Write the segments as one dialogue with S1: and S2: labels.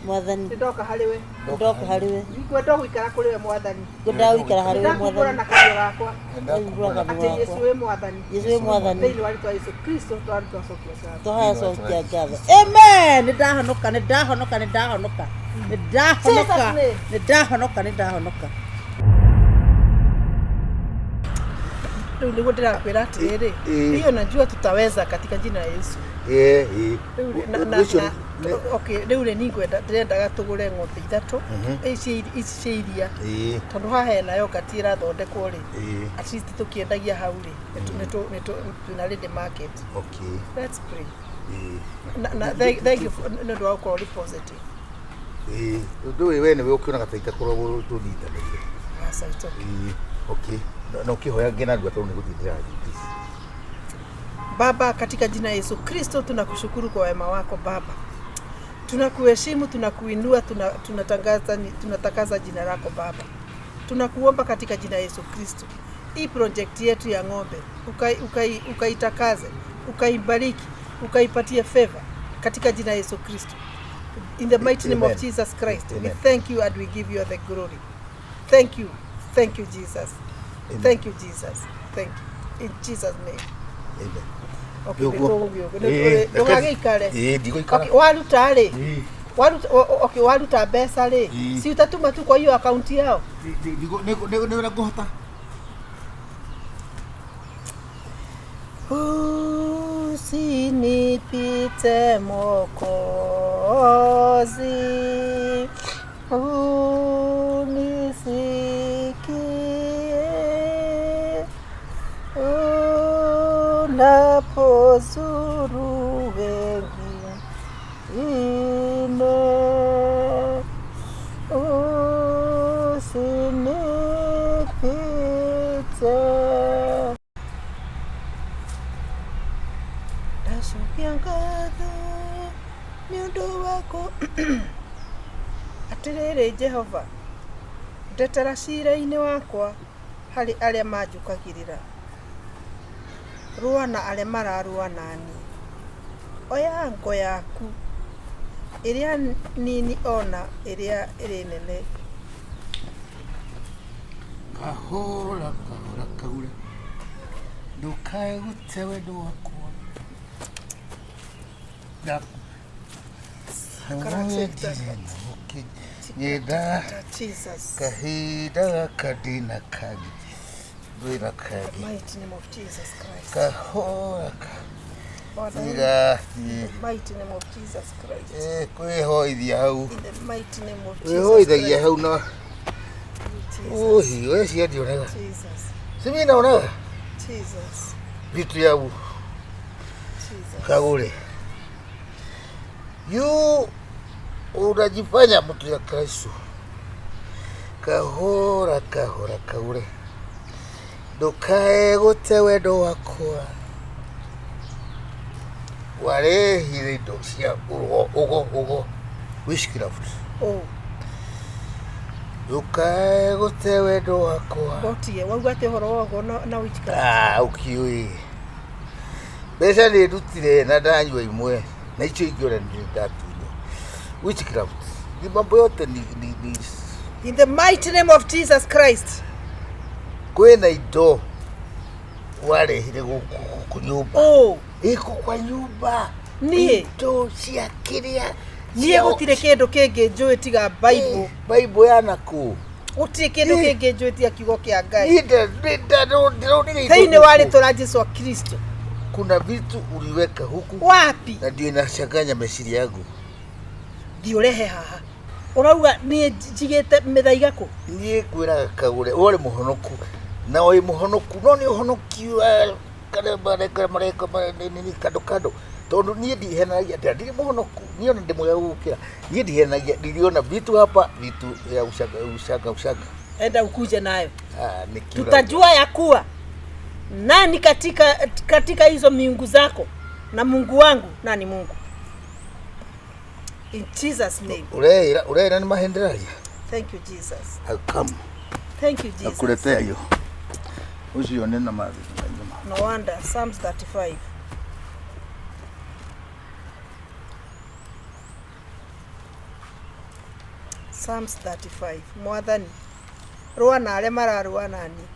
S1: mwathani
S2: ndoka hariwe
S1: nikwenda
S2: gwikara kuri we mwathani
S1: ngwenda gwikara hari we mwathani
S2: na kanyo gakwa
S1: ati
S2: Yesu we mwathani thĩinĩ wa rĩĩtwa Yesu Kristo
S1: tũhacokia ngatho amen ndahonoka
S2: Leo ndio ndirakwira atiri hiyo najua tutaweza katika jina la Yesu. Okay, leo ni ngwenda ndĩrendaga tũgũre ng'ombe ithatũ ici iria tondũ haha nayo katira thondekwo ri at least tukiendagia hau ri tuna ready market.
S3: Okay,
S2: let's pray. Thank you for no do call positive.
S3: Ndio wewe nĩ ukiona gataika korwo tũnyitanĩire.
S2: Asa it's okay.
S3: Okay. Na ukihoya ngena ndwa tondũ nĩgũthithira please.
S2: Baba, katika jina Yesu Kristo tunakushukuru kwa wema wako Baba. Tunakuheshimu, tunakuinua, tunatakaza jina lako Baba. Tunakuomba katika jina Yesu Kristo. Hii project yetu ya ng'ombe ukaitakaze, ukaibariki, ukaipatie favor katika jina Yesu Kristo. In the mighty name of Jesus Christ, we thank you and we give you the glory. Thank you. Thank you Jesus. Amen. Thank you Jesus. Thank you. In Jesus name.
S3: Amen.
S2: Okay, okay, waruta pesa le. Si utatuma tu kwa hiyo account yao.
S3: Nikuhota.
S2: Usinipite Mwokozi. Unisikie. Unapozuru wengine. Usinipite. Nashukia ngatho nĩ ũndũ wako. Atirĩrĩ Jehova, ndetera ciira-inĩ wakwa harĩ arĩa manjũkagĩrĩra. Rũa na arĩa mararũa nani. Oya ngo yaku ĩrĩa nini ona ĩrĩa ĩrĩ nene.
S3: Kahora KAGURE ndukae gũte wendo wakwa. Nyenda kahinda kadina kagi ndwĩra kagi
S2: Mighty name of Jesus Christ.
S3: Kahora
S2: Mighty name of Jesus Christ.
S3: kwĩhoithia hau.
S2: In the mighty name of Jesus.
S3: Kwĩhoithagia hau na wewe siadi unaga.
S2: Jesus.
S3: Simi naonaga.
S2: Jesus.
S3: Vitu yao.
S2: Jesus.
S3: KAGURE. Unajifanya mtu ya Kristo. Kahora KAGURE. Ndukae gũte wendo wakwa. Warehire indo cia ugo witchcraft. Ndukae gũte wendo wakwa.
S2: Gotie wauga ate horo wogo na witchcraft.
S3: Ukiui. Mbeca nĩ ndutire na ndanyua imwe na icio ingĩora nĩ ndatunywo. Witchcraft. Ni mambo yote ni
S2: in the mighty name of Jesus Christ.
S3: Kwĩna indo warehire gũkũ nyũmba. Iko kwa nyũmba.
S2: Niĩ
S3: indo cia kĩrĩa.
S2: Niĩ gũtirĩ kĩndũ kĩngĩ njũĩ tiga Bible.
S3: Bible yana kũ?
S2: Gũtirĩ kĩndũ kĩngĩ njũĩ tiga kiugo kĩa Ngai.
S3: Thĩinĩ
S2: wa rĩĩtwa rĩa Yesu Kristo.
S3: Kuna vitu uliweka huku.
S2: Wapi?
S3: Na ndio inachanganya meciria yangu.
S2: Ndiorehe haha. Urauga niĩ njigĩte mĩthaiga kũ?
S3: Niĩ kwĩraga KAGURE ũrĩ mũhonoku. Na ũrĩ mũhonoku no nĩ ũhonokio nini kando. Tondu niĩ ndihenagia ndirĩ mũhonoku. Niĩ ona ndĩ mwega gũkĩra. Niĩ ndihenagia ndiriona vitu hapa vitu ya ushaga.
S2: Enda ukuje nayo. Tutajua ya kuwa nani katika hizo miungu zako na Mungu wangu nani Mungu. In Jesus name.
S3: Ureira ni mahenderagia.
S2: Thank you Jesus.
S3: How come?
S2: Thank you Jesus.
S3: Nakuletea hiyo. Usione na mavi.
S2: No wonder Psalms 35. Psalms 35. Mwathani rũa na arĩa mararũa nani.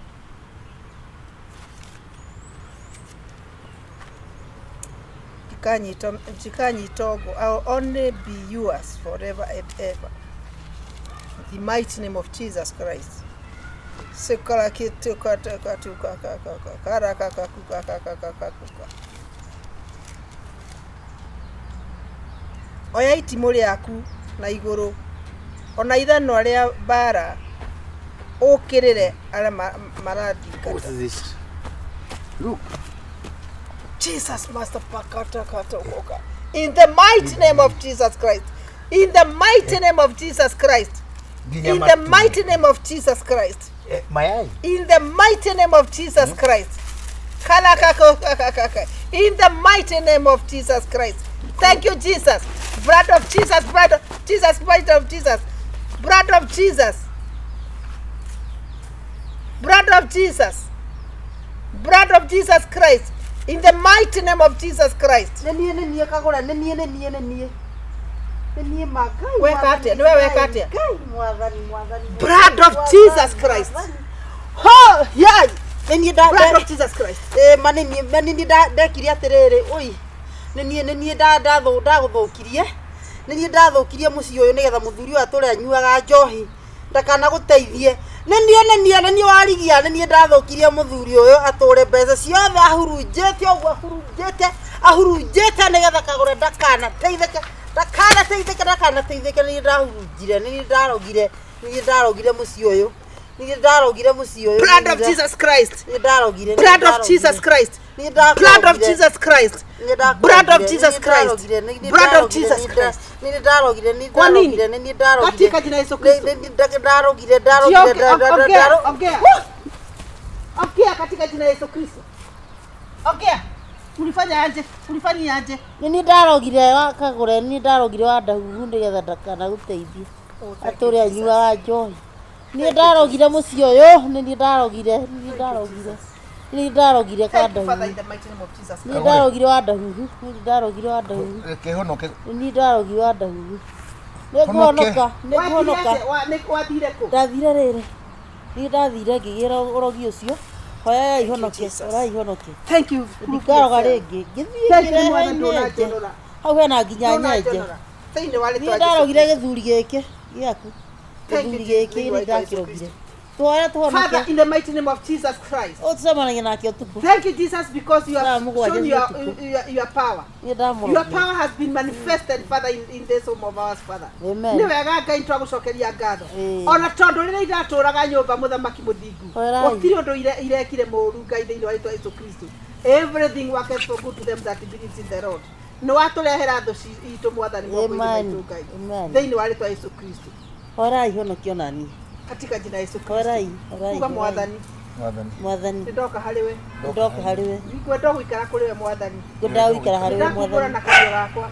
S2: Jikanyitogo, I'll only be yours forever and ever. In the mighty name of Jesus Christ. Oya itimũ rĩaku na igũrũ, ona ithano rĩa mbara ũkĩrĩre arĩa marathingata.
S3: Look.
S2: Jesus Master Pakata. In the mighty name of Jesus Christ. In the mighty name of Jesus Christ. In the mighty name of Jesus Christ. In the mighty name of Jesus Christ. In the mighty name of Jesus Christ. Thank you, Jesus. Blood of Jesus, blood of Jesus, blood of Jesus. Blood of Jesus. Blood of Jesus. Blood of Jesus Christ. In the mighty name of Jesus Christ. Blood of Jesus Christ.
S1: Oh, yeah.
S2: Blood of Jesus Christ.
S1: Manini ndekire atiriri oi nini ndaguthukirie nini ndathukirie muci uyu nigetha muthuri uyu ature anyuaga njohi ndakana guteithie nini warigia nini ndathukirie muthuri uyu ature mbeca ciothe ahurunjite ogwo ahurunjite nigetha kagure ndakana teithike nini ndahurunjire nini ndarogire muci uyu.
S2: Blood of Jesus Christ. Blood of Jesus Christ. Blood of Jesus Christ. Blood of Jesus Christ. Blood of Jesus Christ. Kwa nini? Katika jina Yesu Kristo. Ongea katika jina Yesu Kristo. Ongea. Ulifanya aje?
S1: Nini ndarogire wa kagure nini ndarogire wa ndahuhu ndigetha ndakana guteithie. Atore anyuaga njohi. Ni ndarogire muci uyu ni ndarogire kanda ni ndarogire wa ndahuhu
S3: Kuhonoka.
S1: ni ndarogire wa ndahuhu ni kuhonoka
S2: wathire ku
S1: ndathire riri ni ndathire ngigira urogi ucio hoya ihonoke
S2: thank you
S1: ndikaroga ringi ngithie hau hena nginya nyenje ni ndarogire githuri giki giaku.
S2: Father, in the mighty name of Jesus Christ. Thank you, Jesus, because you have shown your power. Your power has been manifested, Father, in this home of ours, Father.
S1: Amen.
S2: Everything works for good to them that believe in the Lord. No atulehera ndo itu mwathani mwako
S1: Amen.
S2: Thĩinĩ wa rĩtwa Yesu Kristo.
S1: Orai honokio nani.
S2: Katika jina Yesu Kristo.
S1: Orai.
S2: Kuga mwathani.
S1: Mwathani.
S2: Ndoka hariwe.
S1: Ngikwenda
S2: gwikara kuri we mwathani.
S1: Ngwenda gwikara hariwe mwathani.
S2: Na kanyo gakwa.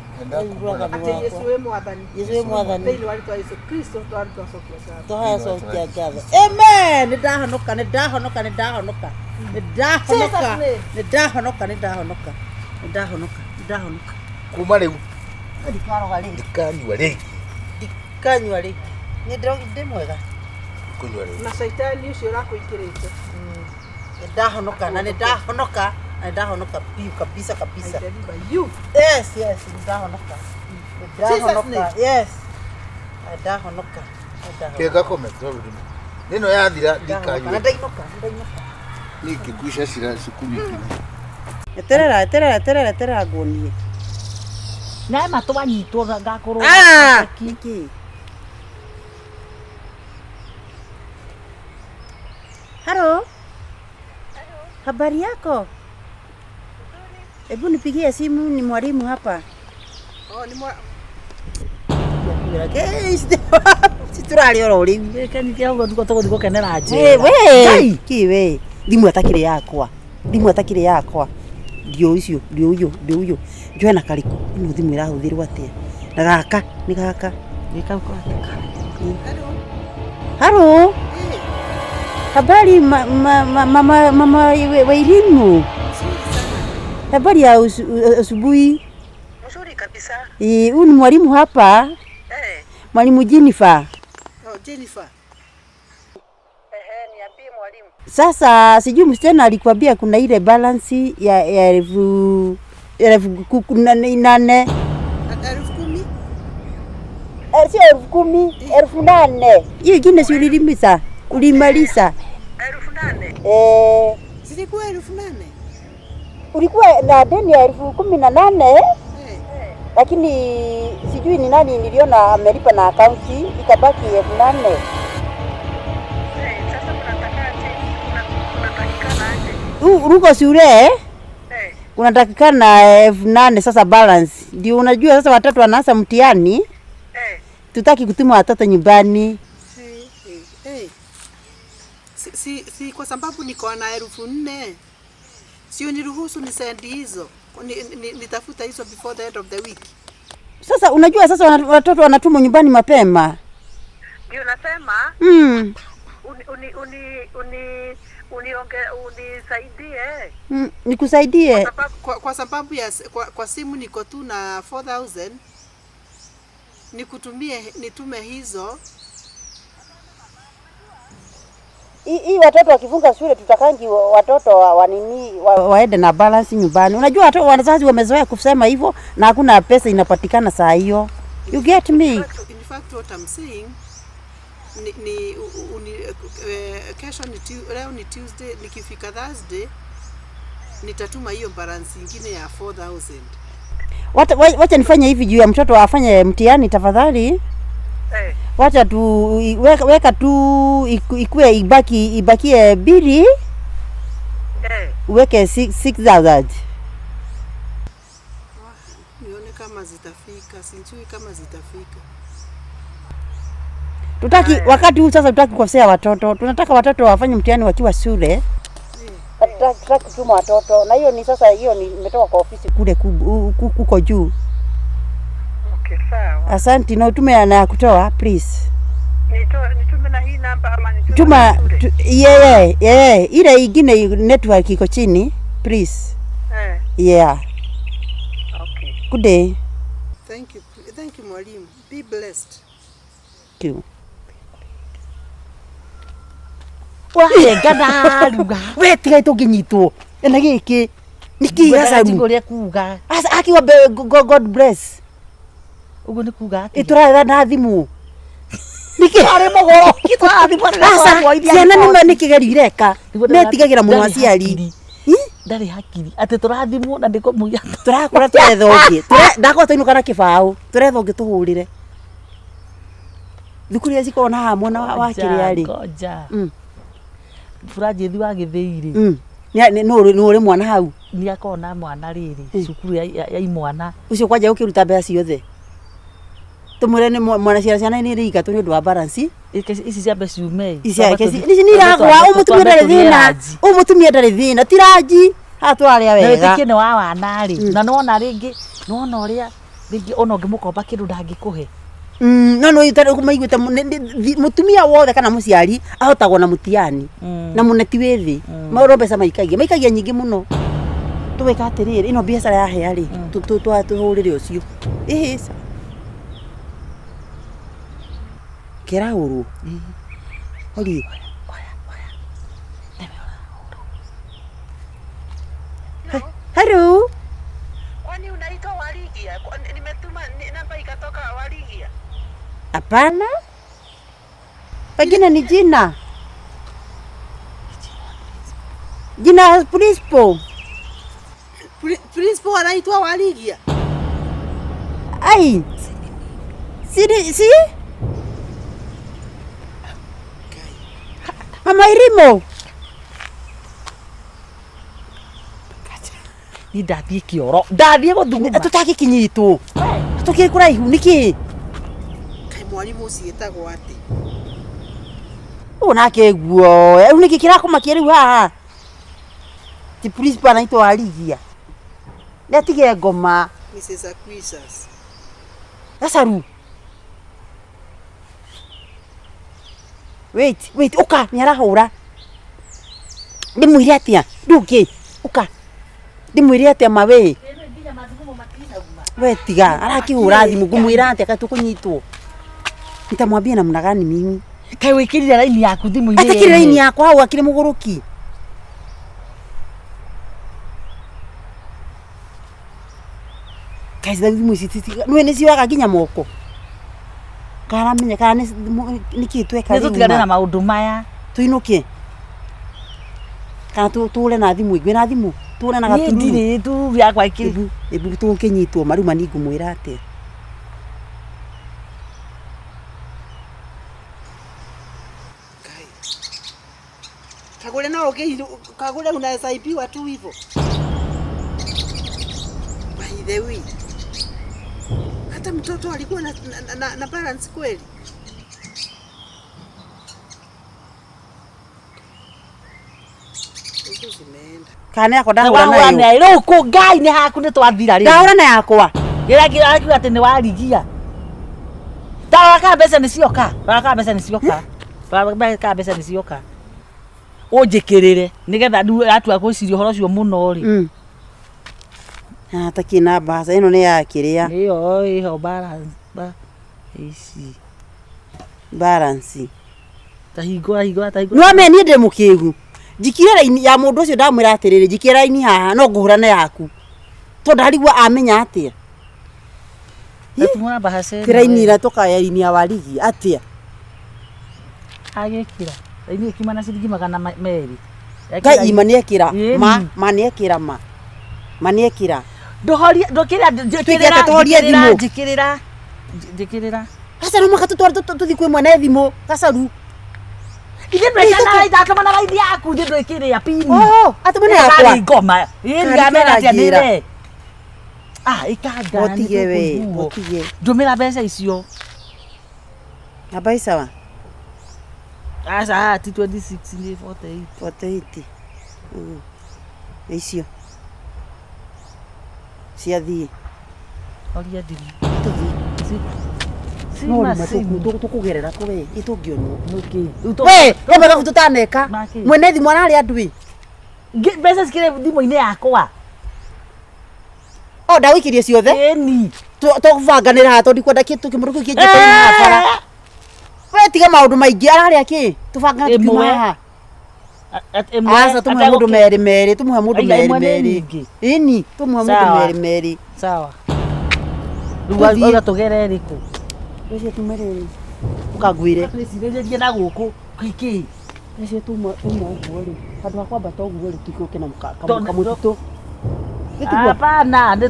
S1: Ati
S2: Yesu we mwathani. Thĩinĩ wa rĩtwa Yesu Kristo twacokia ngatho.
S1: Twacokia ngatho. Amen. Ndahonoka.
S3: Kuma riu
S1: ndikanyua ringi ni ndi mwega
S3: kunywa riu
S2: na shaitani ucio urakuikirite
S1: ndahonoka piu kabisa
S2: you
S1: yes ndahonoka yes ndahonoka
S3: kega comment nino yathira ndikanyua
S1: ndainoka
S3: nikikuisha cira cikumiki
S1: eterera ngonie
S4: na matwanyitwo ngakorwo
S1: kiki Halo, habari yako? Hebu nipigie simu, ni mwalimu hapa.
S2: Oh, ni mwa
S1: Siturali oro uri.
S4: kani kiago ndiko toko kenera aje.
S1: We, kiwe. Ndimu atakire yakwa. Ndio uyo. Joana kariko. Ino thimu irahuthirwo atia. Na gaka, ni gaka.
S4: Nikauko ataka.
S1: Halo. Habari mama Wairimu. Habari ya asubuhi.
S2: Mzuri kabisa.
S1: Huyu ni mwalimu hapa. Mwalimu Jennifer.
S2: Jennifer.
S1: Niambie mwalimu.
S5: Sasa sijui msichana alikwambia kuna ile balance ya 1000 800.
S2: 10,000?
S5: Sio 10,000, 8,000. Hiyo ingine si ulilimisa? Ulimaliza.
S1: 8,000.
S2: Zilikuwa 8,000.
S5: Ulikuwa na deni ya 18,000. Lakini sijui ni nani niliona amelipa na akaunti ikabaki 8,000.
S1: Sasa unatakikana aje?
S5: Ruko shule unatakikana 8,000 sasa balance. Ndio unajua sasa watoto wanaanza mtihani. Tutaki kutuma watoto nyumbani.
S2: Si kwa sababu niko na 4,000. Sio niruhusu nisendi hizo. Nitafuta hizo before the end of the week.
S5: Sasa unajua sasa watoto wanatumwa nyumbani mapema.
S1: Ndio nasema unisaidie.
S5: Nikusaidie.
S2: Kwa sababu ya kwa simu niko tu na 4,000. Nitume hizo.
S5: Hii watoto wakifunga shule tutakangi watoto waende na balance nyumbani. Unajua watoto wazazi wamezoea kusema hivyo na hakuna pesa inapatikana saa hiyo. You get me?
S2: In fact what I'm saying kesho leo ni Tuesday, nikifika Thursday nitatuma hiyo balance nyingine ya 4,000.
S5: Wacha nifanye hivi juu ya mtoto afanye mtihani tafadhali. Wacha tu weka tu ikue ibakie 2. Uweke 6,000.
S2: Nione kama zitafika, sijui kama zitafika.
S5: Wakati huu sasa tutaki kukosea watoto. Tunataka watoto wafanye mtihani wakiwa shule. Tutaki kutuma watoto. Na hiyo ni sasa nimetoka kwa ofisi kule kuko juu.
S1: Okay, sawa.
S5: Asante, na utume na kutoa please.
S1: Nitume na hii namba ama nitume?
S5: Tuma ile ingine network iko chini please. Yeah.
S1: Okay.
S5: Good day.
S2: Thank you mwalimu. Be blessed.
S5: Thank you.
S4: Gana ruga.
S5: We tiga tukinyitwo. Na giki niki sasa
S4: Ngoria kuga.
S5: Asa akiwa God bless.
S4: Ugo ni kuga.
S5: Itura na thimu. Niki ari mogoro.
S4: Kitwa thimu ari.
S5: Asa ciana nima nikigeri ireka. Netigagira muno aciari.
S4: Ndari hakiri. Ate turathimwo na ndiko muya.
S5: Turakora twetho ngi. Ndako tuinuka na kibao. Turetho ngi tuhurire. Thukuru ya cikona hamwe na wa kiriari.
S4: Koja. Furaji wa githiri.
S5: Ni uri mwana hau.
S4: Ni akona mwana riri. Cukuru ya imwana.
S5: Ucio kwaja ukiruta mbeca ciothe. Tumure ni mwana ciana ni rika tu ni ndu wa balance.
S4: Ici cia mbeca ciume.
S5: Ici ni ragwa umutumia ndari thina. Umutumia ndari thina tiraji. Ha turaria wega.
S4: Na tikene wa wana ri. Na nona ringi nona uria ringi ona ngimukomba kindu ndangikuhe.
S5: No itare kumaiguite mutumia wothe kana muciari ahotagwo na mutiani na muneti withi mauro mbeca maikagia nyingi muno tuweka atiriri ino biacara ya heari tuhurire ucio ihisa kirauru hori hello.
S1: Kwani unaitwa Warigia? Nimetuma namba ikatoka Warigia.
S5: Hapana. Pengine ni jina. Jina principal.
S2: Principal anaitwa Warigia.
S5: Ai. Si? Mama Irimo.
S4: Ni ndathie kioro. Ndathie guthuguma.
S5: Tutaki kinyitwo. Tuki kuraihu niki?
S2: Kai mwalimu ucietagwo ati.
S5: Unake guo. Niki kirakumakia riu haha. Ti principal anaitwa Warigia. Netige ngoma.
S2: Mrs. Aquisas.
S5: Sasa ru. Wait, uka nyarahura. Ndimwire atia? Nduki. Uka. Ndimwire atia mawe. We tiga, arakihura thimu ngumwira atia katukunyitwo. Nitamwambia namna gani mimi?
S4: Kai wikirire raini yaku thimu-ini.
S5: Atakire raini yakwa hau akire muguruki. Kai thimu ici nwe ni ciwaga nginya moko. Kana menya kana ni kitweka
S4: Ni tutigane na maundu maya.
S5: Tuinuke. Kana tuure na thimu ingwe na thimu. Tuure na gaturu.
S4: Ndire tu yakwa ikiri.
S5: Ebu tukinyitwo maruma ni ngumwira atia. Kagure no Kagure unaweza ipiwa tu hivyo. By the way. Hata mtoto alikuwa na balance kweli. Kana yako ndahura nayo.
S4: Na ro ko ngai ni haku ni twathira ri.
S5: Ndahura na yakwa.
S4: Gira ati ni warigia. Tawa ka mbeca ni cioka. Ka mbeca ni cioka. Ka mbeca ni cioka. Unjikirire nigetha ndu atua gwiciria horo cio muno ri.
S5: Taki na basa ino ni ya kiria.
S4: Iyo iho balance ba ici.
S5: Balance.
S4: Tahingura.
S5: No me ni ndemukigu. Jikire raini ya mundu ucio ndamwira atiriri jikire raini haha no nguhura na yaku. To ndarigwa amenya atia.
S4: Tumura bahase.
S5: Raini ira toka ya raini ya warigi atia.
S4: Agekira. Raini ikimana ciringi 200.
S5: Ngai imaniekira maniekira maniekira.
S4: Ndokira njikirira.
S5: Asa no makatutwara tuthi kwi mwene thimu gacaru.
S4: Ide ndwekana itakama raini yaku ide ndwekire ya pini.
S5: Oh, atumana yakwa.
S4: Ngoma. Ngamera atia ndire. Ikanda.
S5: Botige we, botige.
S4: Ndumira mbeca icio.
S5: Abai sawa.
S4: Asa ti 26 ni
S5: 48. Icio. Ciathie.
S4: Oria ndiri.
S5: No matuku tukugerera kuwe itungionwo.
S4: Nuki.
S5: We, ngomba gututaneka. Mwene thimu arari andui.
S4: Mbeca cikire thimu-ini yakwa.
S5: O ndawikirie ciothe.
S4: Eni.
S5: Tuvanganira ha tondi kwenda kitu kimuruku kinje kwa bara. We tiga maundu maingi arari aki. Tuvangana tukimaha. Asa tumuhe mundu meri. Tumuhe mundu meri. Ini tumuhe mundu meri.
S4: Sawa. Ruwa tugere riku.
S5: Ucio tumereri. Ukagwire.
S4: Nicirererie na guku. Kiki.
S5: Ucio tuma ngori. Handu ha kwambata uguo ri tukiuke na kamutu.
S4: Hapana, ndio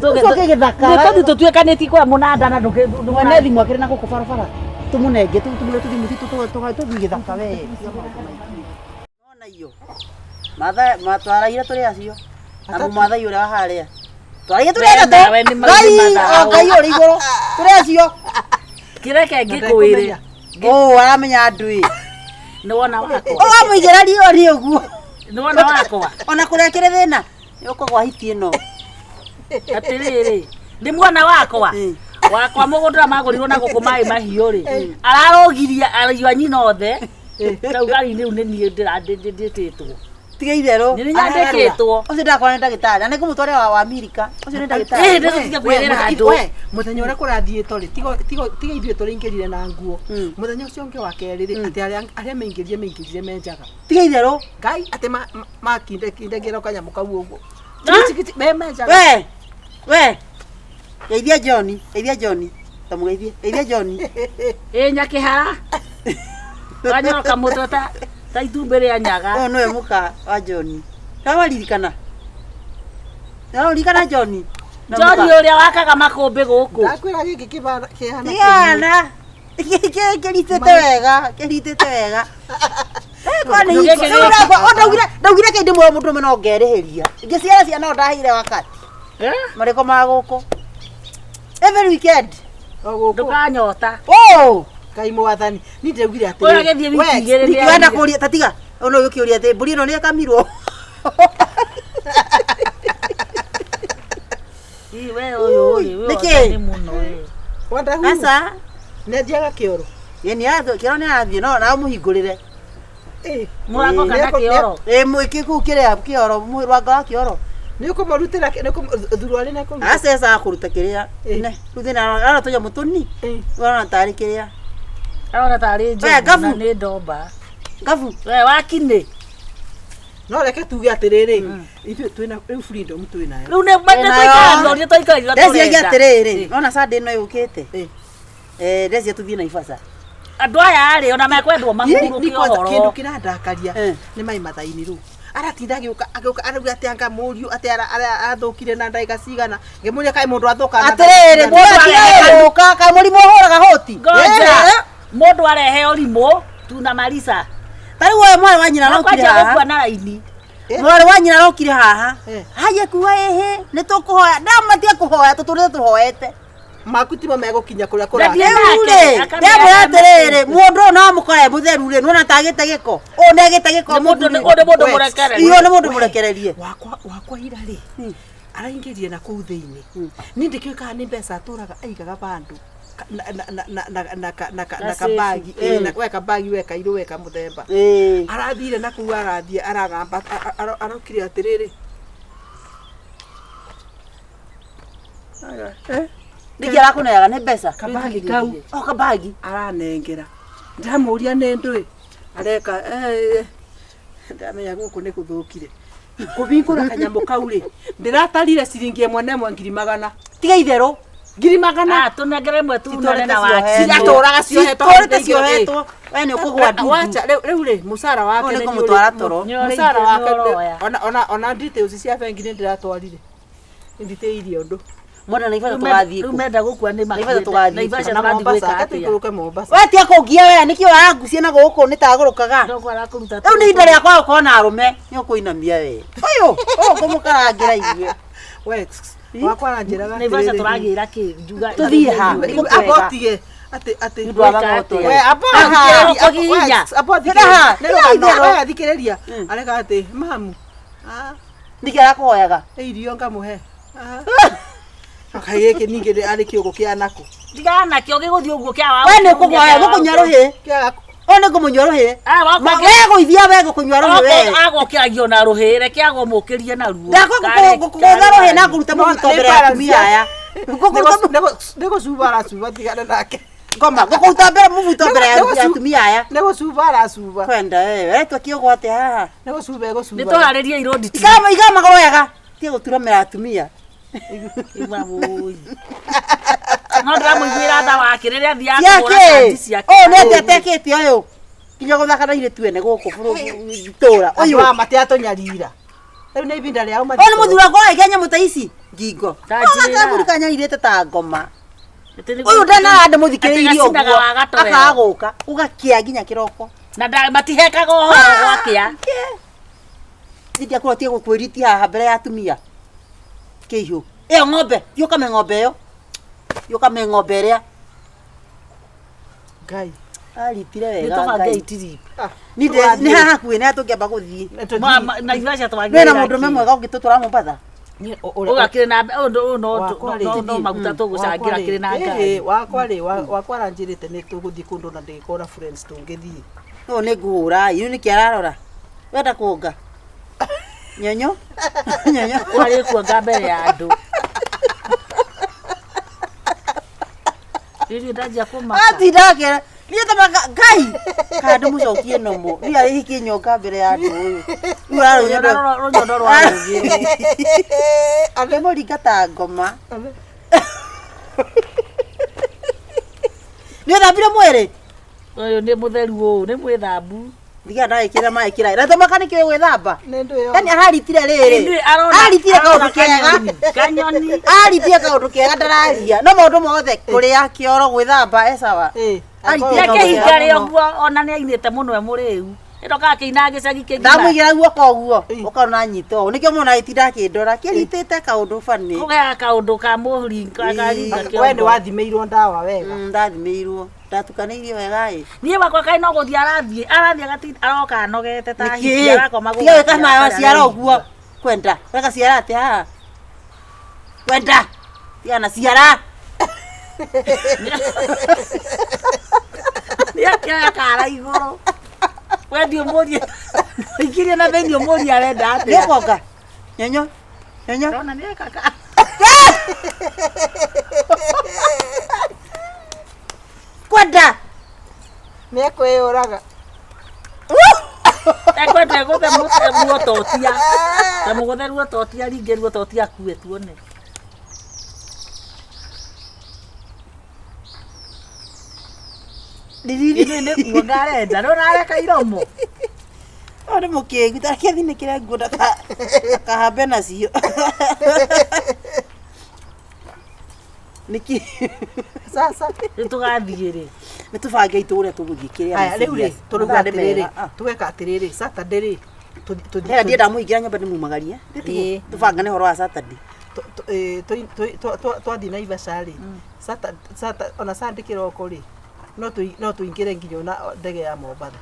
S4: tutuekanĩtie kwa munanda na
S5: ndũmone thimũ akĩrĩ na gũkũ barabara tũmũnenge tũmũre tũthimũ tũthiĩ gĩthaka we nona iyo matwaraire tũrĩ acio na mũmathai ũrĩa wa harĩa twaraire tũrĩ ngai ũrĩ igũrũ tũrĩ acio
S4: kĩreke ngĩkwĩre
S5: aramenya andũ
S4: nĩwona wakwa
S5: wamũigĩra riũri ũguo
S4: nĩwona wakwa
S5: ona kũrekere thĩna yũkagwa hiti ĩno
S4: atiriri ndi mwana wakwa mugundura magurirwo na guku mai mahiũ ri ararogiria araiwa nyina othe tau gari-inĩ rĩu nĩ niĩ ndĩtĩtwo
S5: tiga itherũ
S4: nĩ nyandĩkĩtwo
S5: ũcio ndakora nĩ ndagĩtarĩ na nĩ ngũmũtware wa Amerika ũcio nĩ ndagĩtarĩ
S4: ndĩreciria kwĩrĩra andũ
S2: muthenya ũrĩa kũrathiĩtwo rĩ tiga ithuĩ tũrĩingĩrire na nguo muthenya ũcio ũngĩ wa kerĩ rĩ atĩ arĩa maingĩrire menjaga
S5: tiga itherũ
S2: ngai atĩ makindagĩra kanyamũ kau ũguo
S5: menjaga we geithia John tamugeithie geithia John
S4: nyakĩhara wanyoroka mũtwe ta itumbĩ rĩa nyaga
S5: nowe mũka wa John ndawaririkana John
S4: ũrĩa wakaga makũmbĩ gũkũ
S2: ndakwĩra gĩkĩ kĩhana
S5: kĩhana kĩritĩte wega ndaugire kĩndĩ mũno mũndũ ũmwe no ngerĩhĩria ingĩciara ciana no ndahĩire wakati marĩko ma gũkũ every weekend
S4: ndũkanyota
S2: Kai mwathani ni ndaugire atĩ
S4: ũrĩa gĩthiĩ wiki igĩrĩ nĩ
S5: wenda kũria tatiga ona ũgĩkĩũria atĩ mbũri ĩno nĩ ĩkamirwo
S4: we ũyũ nĩ mũno
S2: wandahuhu
S5: asa
S2: nĩendiaga kĩoro
S5: yeni kĩoro nĩ arathiĩ no mũhingũrĩre
S4: mũrako kana kĩoro
S5: mwĩkĩ kũu kĩoro mũrwanga wa kĩoro
S2: nĩ ũkũmarutĩra thurwa nĩ nakũruta
S5: aca kũruta kĩrĩa rĩu thĩna ara tũnyamũ tũnini ũrona tarĩ kĩrĩa
S4: Ona tari njogu na nĩ ndomba.
S5: Gabu.
S4: We wakine.
S2: No reke tuge atiriri. Ithu twina freedom twina yo.
S4: Riu nĩ mbete toikario
S5: Ndeci atiriri. Ona Sunday no yukite. Ndeci tuthie na Ibasa.
S4: Andũ aya rĩ ona mekwendwo mahurũkie ũhoro.
S2: Kindu kirandakaria nĩ mai mathaini ru. Aratinda agĩũka arauga atĩ anga mũriũ atĩ athũkire na ndagĩka cigana ngemuria kaĩ mũndũ athoka na
S5: atiriri mũndũ kaĩ mũrimũ ũhũraga hoti.
S4: Ngoja mũndũ arehe ũrimũ tunamaliza.
S5: Tari wewe mwana wa nyina arokire haha.
S4: Na raini.
S5: Mwana wa nyina arokire haha. Haye kuwa nĩ tũkũhoya ndamatia kũhoya tũtũrĩte tũhoete.
S2: Makutima megokinya kuria kura.
S5: Ndamwĩra atĩrĩrĩ mũndũ no mũkore mũtheru rĩ nona tagĩte gĩko. Negĩte gĩko
S4: mũndũ mũrekererie.
S5: Iyo nĩ mũndũ mũrekererie.
S2: Wakwa ira rĩ. Araingĩrie na kũu thĩinĩ. Ni ndĩkĩoka nĩ mbeca atũraga aigaga bandu. Na kabagi weka bagi weka iru weka muthemba arathire na kuu arathie aragamba arokire atiriri
S5: Ndiki arakuneaga nĩ mbeca
S2: kabagi kau
S5: kabagi
S2: aranengera ndamuria nĩ ndũĩ areka ndamenya gũkũ nĩ gũthũkire kũbingũra kanyamũ kau rĩ ndĩratarire ciringi 1,200
S5: tiga itherũ
S2: ngiri magana
S4: tunengere mwe tu none na wachi
S2: ciatũraga ciohetwo
S5: ciohetwo we nĩ ũkũgwa ndugu
S2: wacha rĩu rĩ mũcara wake
S5: nĩ kũmũtwara toro
S2: mũcara wake ona details cia bengi nĩ ndĩratwarire nditĩirie ũndũ
S5: mwana na Ibasa tũgathiĩ
S4: kũ menda gũkua nĩ
S5: Ibasa tũgathiĩ
S4: na Ibasa tũgathiĩ gwĩka
S2: atĩa Mombasa
S5: we tia kũngia we nĩkĩo warangucia na gũkũ nĩtagũrũkaga rĩu nĩ ihinda rĩakwa gũkorwo na arũme nĩ ũkũinamia we ũyũ kũmũkarangĩra igue
S2: we wakwa njĩraga
S4: na Ibasa tũragĩra kĩ njuga
S5: tũthiĩ ha
S2: abotige ati
S5: ndu wa magoto
S2: we abotige we thikĩrĩria areka ati mamu
S5: ndike arakuhoyaga
S2: irio ngamuhe akaye ke ningĩ arĩ kĩũgũ kĩa nako
S4: ndigana kĩo gĩgũthiĩ ũguo kĩa wa
S5: we nĩ kũgũoya gũkũnyua rũhĩ one ngũmũnyua rũhĩ magegũithia we gũkũnyua rũhĩ we
S4: agokĩragio na rũhĩ reke agomũkĩrie na ruo
S5: ndakũgũtha rũhĩ na ngũruta mũbuto mbere ya atumia aya
S2: nĩgũcuba aracuba tigana nake
S5: ngoma ngũkũruta mbere mũbuto mbere ya atumia aya
S2: nĩgũcuba aracuba
S5: kwenda we retwa kĩũgũ atĩ haha
S2: nĩgũcuba egũcuba
S4: nĩtũharĩrie irũndi
S5: igamagoro wega tia gũturamĩra atumia
S4: no ndĩramũiguĩra tha wake rĩrĩa thiaga kũhũra kandi ciake
S5: nĩ atekĩte ũyũ nginya gũthaka na irĩtu ene gũkũ tũra
S2: ũyũ matiatũnyarira rĩu nĩ ibinda rĩao
S5: nĩ mũthuri wakwa wa Kenya mũta ici ngingo mũthuri nyarĩte ta ngoma ũyũ ndanarande mũthikĩrĩirie ũguo akagũka ũgakĩa nginya kĩroko
S4: na matihekaga ũhoro gwakĩa
S5: ndithia kũrotie gũkwĩriti haha mbere ya atumia kĩihu ĩyo ng'ombe thiĩ ũkame ng'ombe ĩyo thiĩ ũkame ng'ombe ĩrĩa
S2: Ngai
S5: aritire wega
S4: nĩtũbange itiri
S5: nĩ haha hakuhĩ nĩ tũngĩamba gũthiĩ
S4: na Ibasa
S5: wĩna mũndũ memwega ũngĩtũtwara Mombasa
S4: ũgakĩrĩ na no maguta tũgũcangĩra kĩrĩ na ngari
S2: wakwa aranjĩrĩte nĩ tũgũthiĩ kũndũ na ndĩkora friends tũngĩthiĩ
S5: ũyũ nĩ ngũhũra iũ nĩkĩ ararora wenda kũnga nyonyo nyonyo
S4: warĩ kuonga mbere ya andũ rĩrĩ ndanjia kũmaka
S5: atindakĩra niĩ tamaka Ngai kana ndĩmũcokie nomo niĩ arĩ kĩnyonga mbere ya andũ ũyũ
S4: rũnyondo rwarũgĩrwo
S5: amemũringa ngoma nĩ ũthambire mwĩrĩ
S4: ũyũ nĩ mũtheru ũũ nĩ mwĩthambu
S5: ndiga ndagĩkĩra maĩ kĩraĩ na tomaka nĩ kĩoĩ gwĩthamba
S2: nĩ ndũĩ
S5: yani araritire rĩrĩ aritire kaũndũ kega
S4: kanyoni
S5: aritire kaũndũ kega ndararia no maũndũ mothe kũrĩa kĩoro gwĩthamba esawa
S4: aritire kĩhinga rĩoguo ona nĩ ainĩte mũno mũrĩu ĩrokaga kĩina gĩcagi kĩngima
S5: ndamũigĩra guoko ũguo ũkaona nyita ũũ nĩkĩo mũna gĩtinda kĩndora kĩritĩte kaũndũ bani
S4: kũgea kaũndũ ka mũhuri karinga kĩongo
S2: we nĩ wathimĩirwo ndawa wega
S5: ndathimĩirwo ndatukanĩirio wega ĩ
S4: niĩ wakwa kaĩ no gũthiĩ arathiĩ agatinda aroka anogete ta hiki arakoma
S5: tiga wĩka mayo ciara ũguo kwenda weka ciara atĩ haha kwenda tiga na ciara
S4: nĩakĩoya kara igũrũ wendio mũria ikirie na bendio mũria wenda atĩa
S5: nĩũkonga nyonyo nyonyo
S4: ona nĩekaka
S5: kwenda
S2: Nĩekwĩyũraga.
S4: Ekwenda gũthe muototia. Ta mũgũthe ruototia ringe ruototia kuwe tuone. Ini nĩ kuonga arenda. No nareka iromo.
S5: Ore mũkĩgu take thine kĩrĩa nguo ndakahambe nacio. Niki
S2: Sasa
S4: Nĩtũgathiĩ rĩ.
S5: nĩtũbange itũ ũrĩa tũgũthiĩ kĩrĩa.
S2: aya rĩu rĩ tũruga atĩrĩrĩ tũgeka atĩrĩrĩ Saturday rĩ
S5: Hera ndienda mũingĩra nyũmba ndĩmumagarie. Tũbangane horo wa Saturday.
S2: twathiĩ Naivasha rĩ ona Sunday kĩroko rĩ no tũingĩre nginya ona ndege ya Mombatha.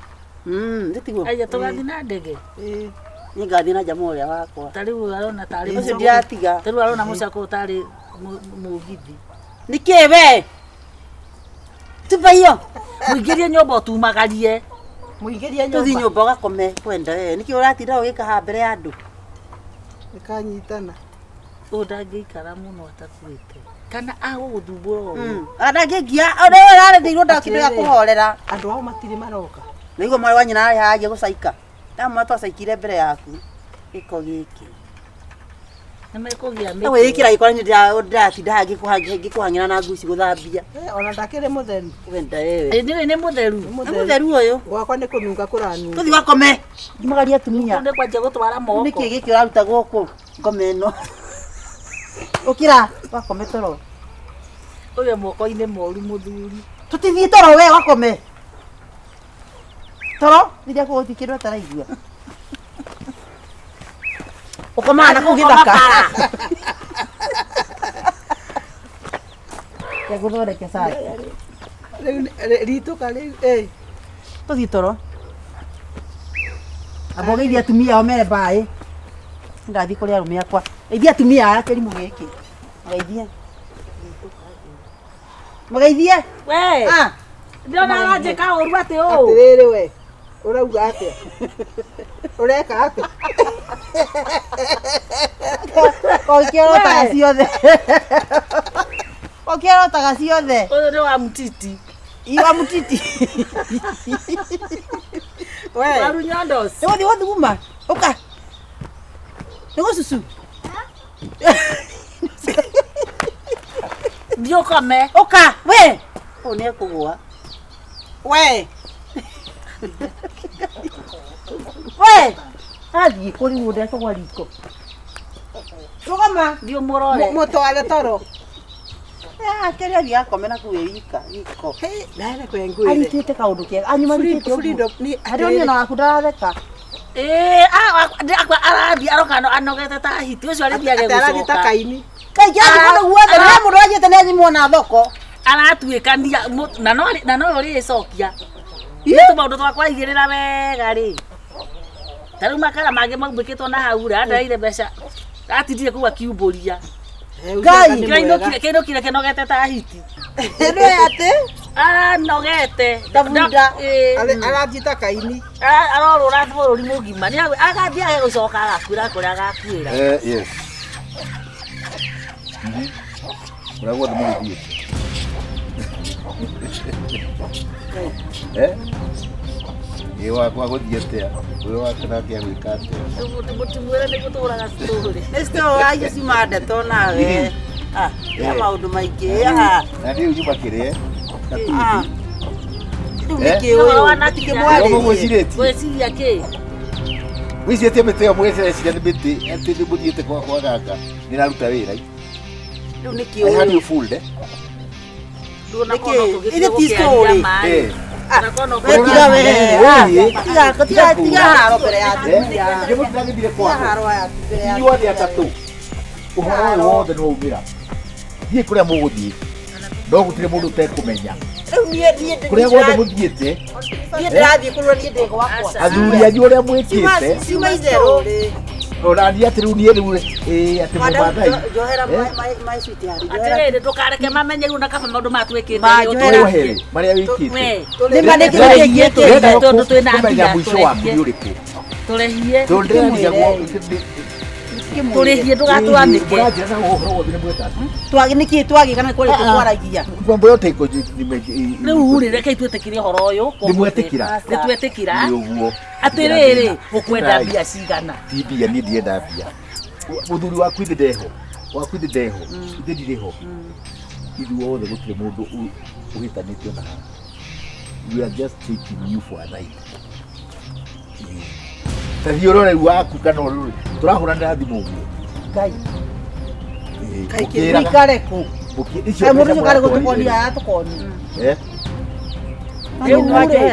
S5: Ndĩtiguo.
S4: Aya tũgathiĩ na ndege.
S5: Niĩ ngathiĩ na jamaa ũrĩa wakwa.
S4: Ta rĩu arona tarĩ
S5: Ũcio ndiratiga.
S4: Ta rĩu arona mũcako tarĩ mũgithi.
S5: Nĩkĩ we? Tuba hiyo.
S4: Mũingĩrie nyũmba ũtumagarie.
S2: Mũingĩrie
S5: Tũthiĩ
S2: nyũmba
S5: nyũmba ũgakome kwenda we. Nĩkĩ ũratinda ũgĩkaha mbere ya andũ?
S2: nĩkanyitana.
S4: Ũyũ ndangĩikara mũno atakuĩte. Kana agũgũthumbũra ũguo.
S5: Ndangĩngia ũrĩa ũraretheirwo ndakĩndega kũhorera.
S2: Andũ ao matirĩ maroka.
S5: Naigua mwarĩ wa nyina arĩ hagia gũcaika. Ndamwe twacaikire mbere yaku. Gĩko gĩkĩ.
S4: Nĩmekũgĩa
S5: Ewe ĩkĩra gĩkora nĩ ndĩratinda ngĩkũhang'ĩra na nguci gũthambia.
S2: Ona ndakĩrĩ mũtheru.
S5: Wenda wewe.
S4: Nĩ nĩ mũtheru.
S5: Nĩ mũtheru ũyũ.
S2: Gwakwa nĩ kũnunga kũranunga.
S5: Tũthiĩ wakome. Ngimagaria atumia.
S4: Nĩ kwanjia gũtwara moko.
S5: Nĩkĩ gĩkĩ ũraruta gũkũ ngome ĩno. Ũkĩra wakome toro.
S4: Ũyũ moko-inĩ moru mũthuri.
S5: Tũtithiĩ toro we wakome. Toro rĩrĩa kũgũthiĩ kĩndũ ataraigua. Ũkomaga na kũu gĩthaka. Gũthondeke sare.
S2: Rĩu ritũka rĩu
S5: Tũthiĩ toro. Amba ũgeithie atumia ao mere mbaĩ. Ndathiĩ kũrĩ arũme akwa. Geithia atumia aya kĩrimũ gĩkĩ. Geithia. Mũgeithie.
S4: We. Ndĩrona aranjĩka ũru atĩ ũũ.
S2: atĩrĩrĩ we ũrauga atĩa ũreka atĩa
S5: Ũkĩrotaga ciothe. Ũkĩrotaga ciothe.
S4: Ũyũ nĩ wa mutiti.
S5: Iwa mutiti.
S2: we
S4: Waru nyondos.
S5: Nĩgũthiĩ gũthuguma. Ũka. Nĩgũcucu.
S4: Thiĩ ũkome.
S5: Ũka. We. Ũyũ nĩekũgũa.
S2: we
S5: We. Athiĩ kũrĩ mũndũ ekũgwa riko. Rũgama.
S4: Thiĩ ũmũrore.
S2: mũtware toro
S5: Kĩrĩa athiĩ akome na kũu wika riko.
S2: naere kwe ngwĩre
S5: Aritĩte kaũndũ kega. Anyuma nĩkĩte
S2: freedom
S5: ũguo.
S2: ni
S5: Harĩ oniona waku ndaratheka.
S4: Arathiĩ aroka anogete ta hiti. Ũcio arĩthiage
S2: ataragĩta
S4: gũcoka.
S2: kaini
S5: Kaingĩ athiĩ kũndũ guothe na mũndũ wanjĩte nĩathimwo na thoko.
S4: Aratuĩkania na no ũrĩcokia. Nĩ tũmaũndũ twakwa igĩrĩra wega rĩ. Ta rĩu makara mangĩ maumbĩkĩtwo na hau rĩ. Andaire mbeca. Atindire kũu akiumbũria.
S5: Ngai.
S4: Kĩinũkire kĩnogete ta hiti.
S5: Nĩ atĩ
S4: Aranogete.
S5: Ndabunda.
S2: aranjita kaini
S4: Arorũra bũrũri mũgima. Agathiĩ age gũcoka agakuĩra kũrĩa agakuĩra.
S3: Yes. Ũragwo ndĩ mũgĩthiĩ. Ĩ wakwa gũthiĩ atĩa? Ũyũ wake nake agwĩka atĩa?
S4: Mũtimwĩre nĩ gũtũraga story.
S5: nĩ cito aje cima ndeto nawe. Ya maũndũ maingĩ.
S3: Na rĩu nyuma kĩrĩa?
S5: Rĩu nĩkĩ
S4: Ũyũ
S5: ũyũ
S4: wanatikĩmwarĩrie.
S3: Mũgwĩcirĩtie?
S4: Gwĩciria kĩ?
S3: Wĩcirĩtie mĩtĩ ĩyo mũgĩciria nĩ mĩtĩ atĩ nĩ mũthiĩte kwa gaka nĩraruta wĩra.
S5: rĩu nĩkĩ
S3: I had
S5: ũyũ.
S3: you fooled, eh?
S5: Ile ti story.
S3: Wekira we.
S5: Tiga haro mbere ya atumia.
S3: Nĩ mũtiragĩthire
S5: Tiga
S3: kwako.
S5: haro ya mbere ya
S3: Inyuothe atatũ. Ũhoro ũyũ wothe nĩ waumĩra. Thiĩ kũrĩa mũgũthiĩ. No gũtirĩ mũndũ ũtekũmenya.
S5: rĩu niĩ
S3: Kũrĩa guothe mũthiĩte,
S5: ndĩrathiĩ kũrũa niĩ ndĩ gwakwa.
S3: athuri anyu ũrĩa mwĩkĩte,
S5: Ciuma itherũ.
S3: ona niĩ atĩ rĩu niĩ rĩu atĩ mũmathai.
S5: Njohera my sweetheart.
S4: Atĩrĩrĩ ndũkareke mamenye rĩu na kaba maũndũ matwĩkĩte.
S3: Njohere marĩa wĩkĩte.
S4: Tondũ twĩna
S3: Kũmenya
S4: mbia
S3: mũico waku nĩ ũrĩkũ.
S4: tũrehie.
S3: Tondũ ndĩreciria
S5: tukimwire
S4: tugatwanike
S3: Murajira na uhoro wothe mwetatu.
S5: twagi niki twagi kana kwari tukwaragia
S3: Mambo yote iko nime.
S4: riu ri reke twetekire horo uyu
S3: Nimwetikira.
S4: nitwetikira
S3: Uguo.
S4: atiriri ukwenda mbia cigana
S3: Tibia ni ndienda mbia. Muthuri waku ndeho. Waku ndeho. Ndiririho. Ithu wothe gutire mundu uhitanitio na haha. We are just taking you for a night. Tathio rore waku kana rore. Turahurana thimu uguo.
S5: Ngai
S2: Kai
S3: Ukiraga.
S5: ikare ku
S3: Icio
S5: ai mundu kare gutukonia atukoni
S3: Eh?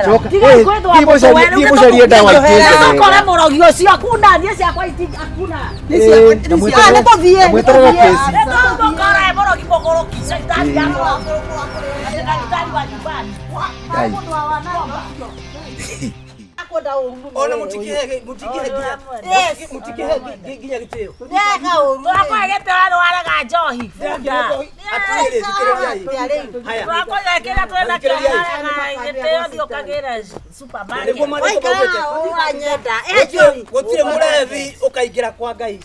S5: Choka.
S4: tiga kwethwa
S3: Ndimucarie ndawa ingĩ.
S4: ukore murogi ucio akuna nie ciakwa akuna
S5: nituthie
S3: Mwetaraga kesi.
S4: ndomukore murogi mogoroki caitani yakwa ndagitari wa nyumbani
S3: Ngai.
S5: akwenda uru
S2: Ona mutikihe nginya gitio.
S5: ndeka uru
S4: twakwegete warega njohi
S2: Atire sikirejai. Haya.
S4: twakwegekera twena gitio thiukagira supermarket
S2: Niguo mari
S5: waikara
S2: kubogete.
S5: uranyenda ejoi
S2: Gutire murevi ukaingira kwa Ngai.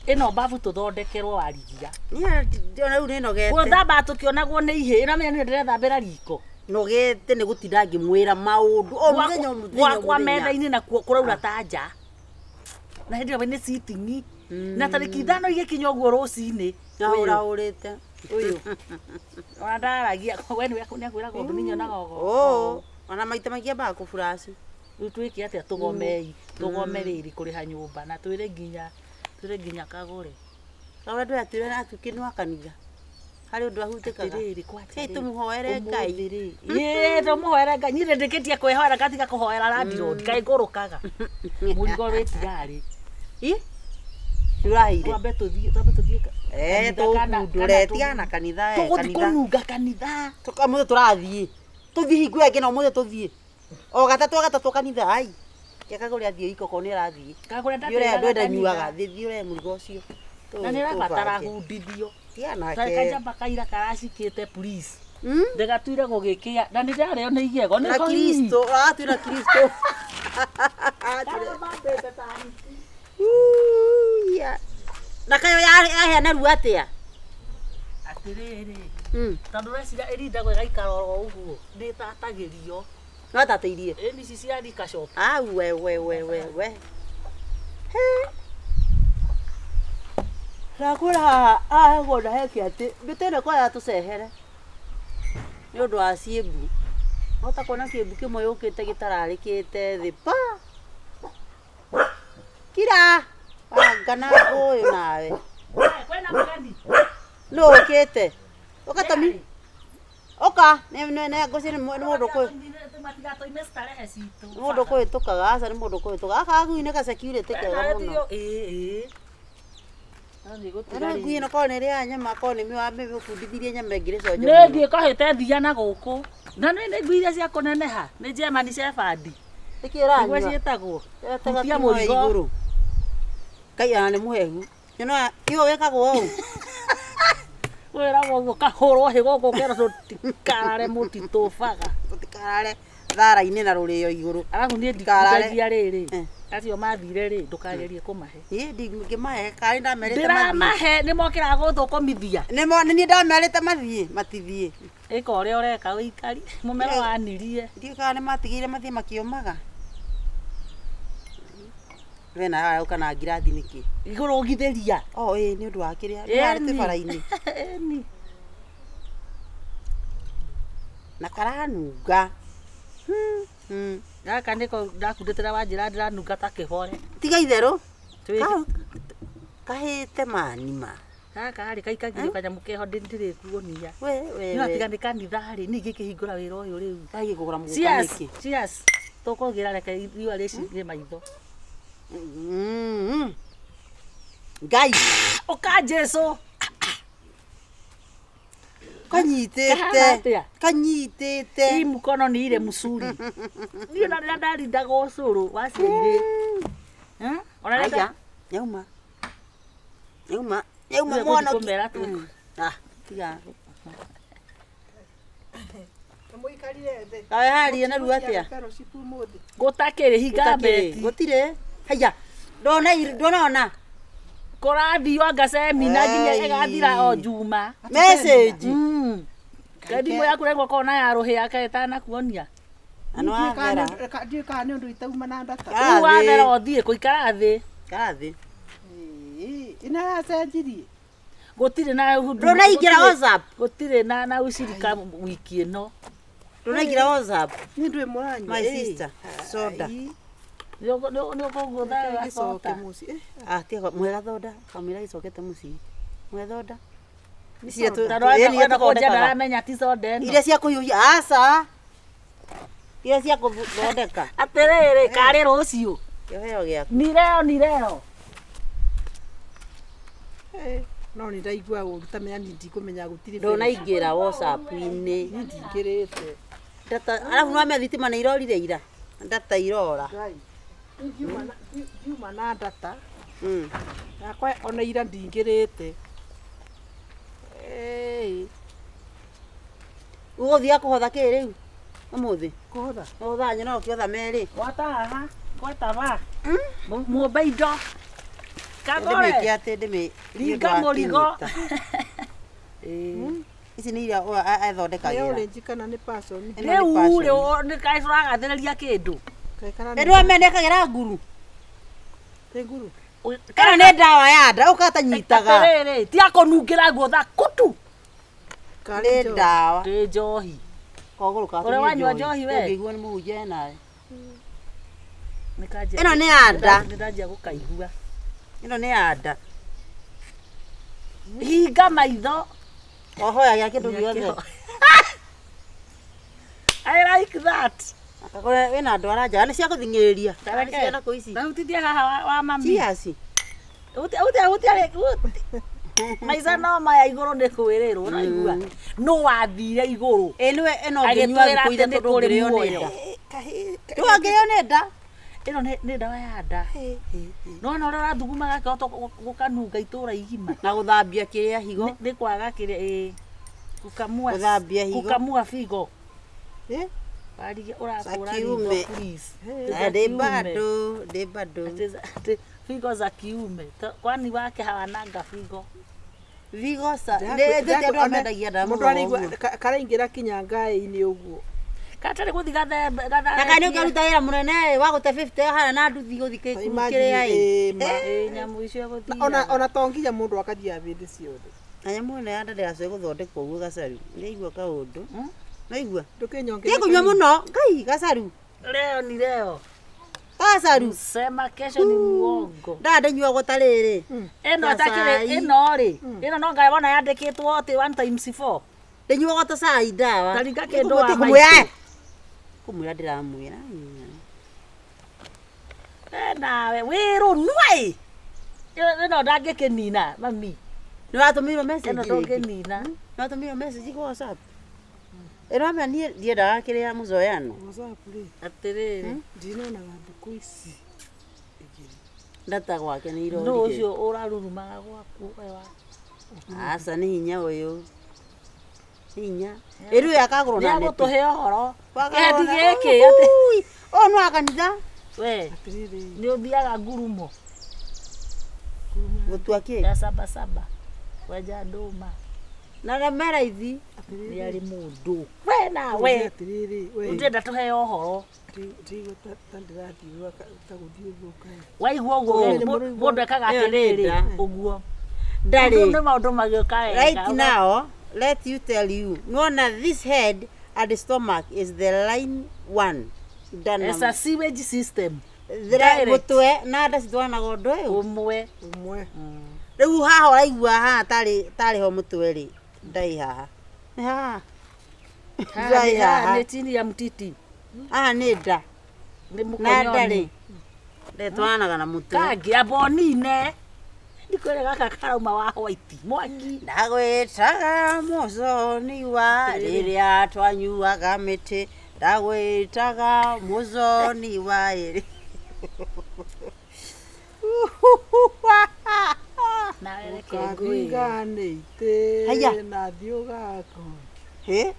S4: ino babu tuthondekerwo warigia
S5: ndiona uru ninogete
S4: guthamba tukionagwo ni ihe ina menya ndirethambira riko
S5: nogete ni gutinda ngimwira maundu o muthenya
S4: gwakwa metha-ini nakuo kuraura ta nja na hindi ĩyo nĩ sitting na tarĩki ithano igĩkinya ũguo rũcinĩ
S5: naura urite
S4: ũyũ ona ndaragia we nĩakwĩraga ũndũ nĩnyonaga
S5: o
S4: ogo
S5: ona maita maingĩ ambaga kũburaci
S4: rĩu twĩke atĩa tũgomei tũgome rĩrĩ kũrĩha nyũmba na twĩre nginya kagũre
S5: kawe ndũ atwĩre atukĩnũ akanitha harĩ ũndũ ahutĩkaga
S4: rĩrĩ kwatĩ
S5: tũmũhoere Ngai
S4: tũmũhoere Ngai niĩ ndĩkĩtie kwĩhoera ngatiga kũhoera landlord kaĩ ngũrũkaga mũrigo wĩtigarĩ
S5: turahire
S4: twambe tũthiĩ
S5: tũkundũre tigana kanitha
S4: tũgũthiĩ kũnunga kanitha
S5: mũthĩ tũrathiĩ tũthiĩ hingo ĩngĩ na mũthĩ tũthiĩ o gatatũ kanitha ai Kagure athiĩ iko ko nĩ arathiĩ
S4: Kagure
S5: ndĩũrĩa ndwenda nyuaga thiĩ ũrĩa mũrigo ũcio
S4: na nĩ rabatara hundithio kajamba kaira karacikĩte police ndegatuire gũgĩkĩa na nĩ ndarĩo nĩ igego
S5: na Kristo atwĩra Kristo na kayo yaheana ruo atĩa
S4: atĩrĩrĩ tondũ reciria ĩrindagwo ĩgaikara oro ũguo ndĩtatagĩrio
S5: no tatĩirie
S4: ĩni ici cia rika shop
S5: we Rakura agona heki atĩ mbĩtĩre kwa ya tũcehere nĩ ũndũ wa ciĩmbu hota kuona kĩmbu kĩmwe yũkĩte gĩtararĩkĩte thĩ pa kira wangana ũyũ nawe
S4: kwĩna mũgeni
S5: nũ ũkĩte ũkatami ũka nĩ ngũci nĩ mũndũ kwĩ
S4: matigatoime starehe citũ
S5: mũndũ kũhĩtũkaga aca nĩ mũndũ kũhĩtũka akaguinĩ ka security kega mũno nguĩ na korwo nĩ rĩa nyama korwo nĩ mĩbundithirie nyama ĩngĩ rĩconjo
S4: nĩ thiĩ kahĩte thia na gũkũ na nĩ ngui iria cia kũneneha nĩ German Shepherd nĩguo ciĩtagwo hutia mũrigo
S5: Ngai ona nĩ mũhehu nyona iyo wĩkagwo ũũ
S4: wĩragwo ũguo kahũrwo hĩgo gũkera tũtikarare mũtitũ baga
S5: tũtikarare thara-inĩ na rũrĩo igũrũ
S4: arabu niĩ ndikuragia rĩrĩ acio mathire rĩ ndũkagerie kũmahe
S5: ndingĩmahe karĩ ndamerĩte
S4: ndĩramahe nĩ mokĩraga gũthũkũmithia
S5: nĩ niĩ ndamerĩte mathiĩ matithiĩ
S4: ĩka ũrĩa ũreka wĩikari mũmero wanirie
S5: ndiũĩ kana nĩ matigĩire mathiĩ makĩũmaga we nawe ũka na ngirathi nĩkĩ
S4: igũrũ ũgithĩria
S5: ĩ nĩ ũndũ wa kĩrĩa nĩarĩte bara-inĩ na karanunga
S4: gaka nĩko ndakundĩtĩra wanjĩra ndĩranunga ta kĩhore
S5: tiga itherũ kahĩte manima
S4: gaka harĩ kaikagire kanyamũ keho ndĩrĩkuonia
S5: we
S4: tiga nĩ kanitha harĩ nĩ ingĩkĩhingũra wĩra ũyũ rĩu
S5: kaigĩ kũgũra mũgũka nĩkĩ
S4: cheers tũkũgĩra reke riũa rĩcingie maitho
S5: Ngai
S4: ũka Jesũ
S5: kanyitĩte
S4: hii mkono ni ile msuri ndio na ndarindaga ũcũrũ waciire
S5: aya nyauma mwana
S4: kumera tu
S5: tiga
S2: Mũikarire thĩ.
S5: kawe haria na ruo atĩa
S4: gũtakĩrĩ hinga mbeti
S5: gũtirĩ Haya. Ndona.
S4: Kũrathiwa ngacemina nginya ĩgathira o Juma.
S5: Message.
S4: Thimũ yaku rĩngĩ kona ya rũhĩa kaetana kuonia.
S2: Ano agera. Ndiĩ kana nĩ ũndũ itauma na ndata.
S4: Rĩu wathera ũthiĩ kũikara thĩ.
S5: Karathi.
S2: Ina yacenjirie.
S4: Gũtirĩ na
S5: Ndona ingĩra WhatsApp.
S4: Gũtirĩ na ucirika wiki ĩno.
S5: Ndona ingĩra WhatsApp.
S2: Nĩ ndwĩ mũranyo.
S5: My sister. Soda.
S4: Nĩ ũkũgũtha
S2: Gicoke muciĩ.
S5: Tiga mwega thoda. Kamera icokete muciĩ. Mwega thoda.
S4: Ici tũrenda ndaramenya ti soda ĩno.
S5: Iria cia kũhiũhia aca. Iria cia kũthondeka.
S4: Atĩrĩrĩ karĩ rũciũ.
S5: Kĩheo gĩaku.
S4: Ni leo.
S2: No nĩ ndaigua ũru ta menya ndikũmenya gũtirĩ.
S5: Ndona ingĩra WhatsApp-inĩ.
S2: Ndingĩrĩte.
S5: Data alafu no me thitima nĩ irorire ira. Data irora.
S2: Ndiuma na data. Yakwa ona ira ndingĩrĩte.
S5: Ũgũthiĩ kũhotha kĩ rĩu? Ũmũthĩ.
S2: Kũhotha.
S5: Ũhotha nyona ũkĩhotha merĩ.
S4: Wataha. Kwataba. Muombe indo. Kagore.
S5: Ndĩmĩkĩ
S4: Ringa mũrigo.
S5: Ici nĩ iria athondekagĩra.
S2: Nĩ njikana nĩ passion.
S4: Rĩu nĩ kaĩ tũragathĩrĩria kĩndũ.
S5: Nĩ wamendekagĩra nguru.
S2: Nĩ nguru.
S5: Kana nĩ ndawa ya nda ũkatanyitaga.
S4: Atĩrĩrĩ ti akũnungĩra guotha kutu.
S5: Nĩ ndawa.
S4: Ndĩ njohi.
S5: Kogũrũ ka.
S4: Ũrĩa wanyua njohi we.
S5: Ngĩigua nĩ mũhunjia nawe.
S4: Ĩno
S5: nĩ ya nda.
S4: Nĩndanjia gũkaigua.
S5: Ĩno nĩ ya nda.
S4: Hinga maitho.
S5: Ohoyagira kĩndũ gĩothe.
S4: I like that.
S5: Akakora wĩna ndwara njega nĩ cia gũthing'ĩrĩria. Ciana kũ ici.
S4: Ndahutithia haha wa mami.
S5: Ciaci.
S4: Maica no maya igũrũ nĩ kwĩrĩrwo ũraigua. Nũ wathire igũrũ.
S5: Nĩwe ĩno ngĩnyua thikũ ithatũ ndũngĩrĩo nĩ nda. Ndũngĩrĩo nĩ nda.
S4: Ĩno nĩ ndawa ya nda. Nona ũrĩa ũrathugumaga kĩhoto gũkanunga itũra igima.
S5: Na gũthambia kĩrĩa higo.
S4: Nĩ kwaga kĩrĩa gũkamua.
S5: Gũthambia higo.
S4: Gũkamua figo. Warigia ũrakũra
S5: kiume.
S4: please.
S5: Ndĩ bado.
S4: Figo za kiume. Kwani wake hawananga figo.
S5: Figo sa. Ndĩ amendagia ndamu.
S2: Mũndũ araigua karaingĩra kinya ngaĩ-inĩ ũguo.
S4: Katarĩ gũthi gathe.
S5: Na kana ũkaruta wĩra mũnene wa gũte 50 hana na nduthi gũthi kĩrĩa
S4: nyamũ icio gũthi.
S2: Ona to nginya mũndũ akathiĩ hĩndĩ ciothe.
S5: Na nyamũ ĩno ya nda ndĩracoka gũthondekwo ũguo gacaru. Nĩigua kaũndũ. Naigua.
S2: Ndũkĩnyongere.
S5: Kĩgunywa mũno. Ngai gacaru.
S4: Leo ni leo.
S5: Gacaru.
S4: Sema kesho ni muongo.
S5: Ndada nyua gũtarĩrĩ.
S4: Ĩno atakĩrĩ ĩno-rĩ. Ĩno no ngai wona yandĩkĩtwo atĩ 1 times 4.
S5: Ndĩnyuaga ta cai ndawa.
S4: Taringa kĩndũ wa maitũ.
S5: Kũmwĩra ndĩramwĩra.
S4: Nawe wĩrũnua. Ĩno ndangĩkĩnina mami.
S5: Nĩwatũmĩirwo message
S4: Ĩno ndũngĩnina.
S5: Nĩwatũmĩirwo message kwa WhatsApp. Ĩromenya niĩ ndiendaga kĩrĩa mũzoyano.
S4: Atĩrĩrĩ.
S2: Ndinonaga thikũ ici.
S5: Ndata gwake nĩ irorire.
S4: Nũ ũcio ũrarurumaga gwaku wewa.
S5: Aca nĩ hinya ũyũ. Hinya. Ĩrũ yakagũrwo na neti.
S4: Nĩagũtũhe ũhoro.
S5: Kĩheti
S4: gĩkĩ atĩ.
S5: Ũyũ nĩ wa kanitha.
S4: We. Nĩ ũthiaga ngurumo.
S5: Gũtua kĩ?
S4: Ya saba. Wenja ndũma.
S5: Na remera ithi.
S4: Nĩ arĩ mũndũ. We nawe. Ndĩrenda tũhe ũhoro. Waigua ũguo mũndũ ekaga atĩrĩrĩ ũguo.
S5: Ndarĩ.
S4: Nĩ maũndũ magĩũka wega.
S5: Right now, let you tell you. Nona this head and the stomach is the line 1.
S4: It's a sewage system.
S5: Gũtwe na nda citwanaga ũndũ ũyũ.
S4: Ũmwe.
S5: Rĩu haha ũraigua haha tarĩ ho mũtwe rĩ. Ndai haha. Nĩ haha. Ndai haha.
S4: Nĩ chini ya mtiti.
S5: Haha nĩ nda.
S4: Nĩ
S5: Na nda rĩ.
S4: mũkonyoni.
S5: Ndetwanaga na mũtwe.
S4: Kangi abonine. Ndikwĩre gaka karauma wa white. Mwangi.
S5: Ndagwĩtaga mũconi wa rĩrĩa twanyuaga mĩtĩ. Ndagwĩtaga mũconi wa ĩrĩ.
S2: Ũkaringanĩte
S5: Haya.
S2: na thiũ gako.
S5: Hĩ?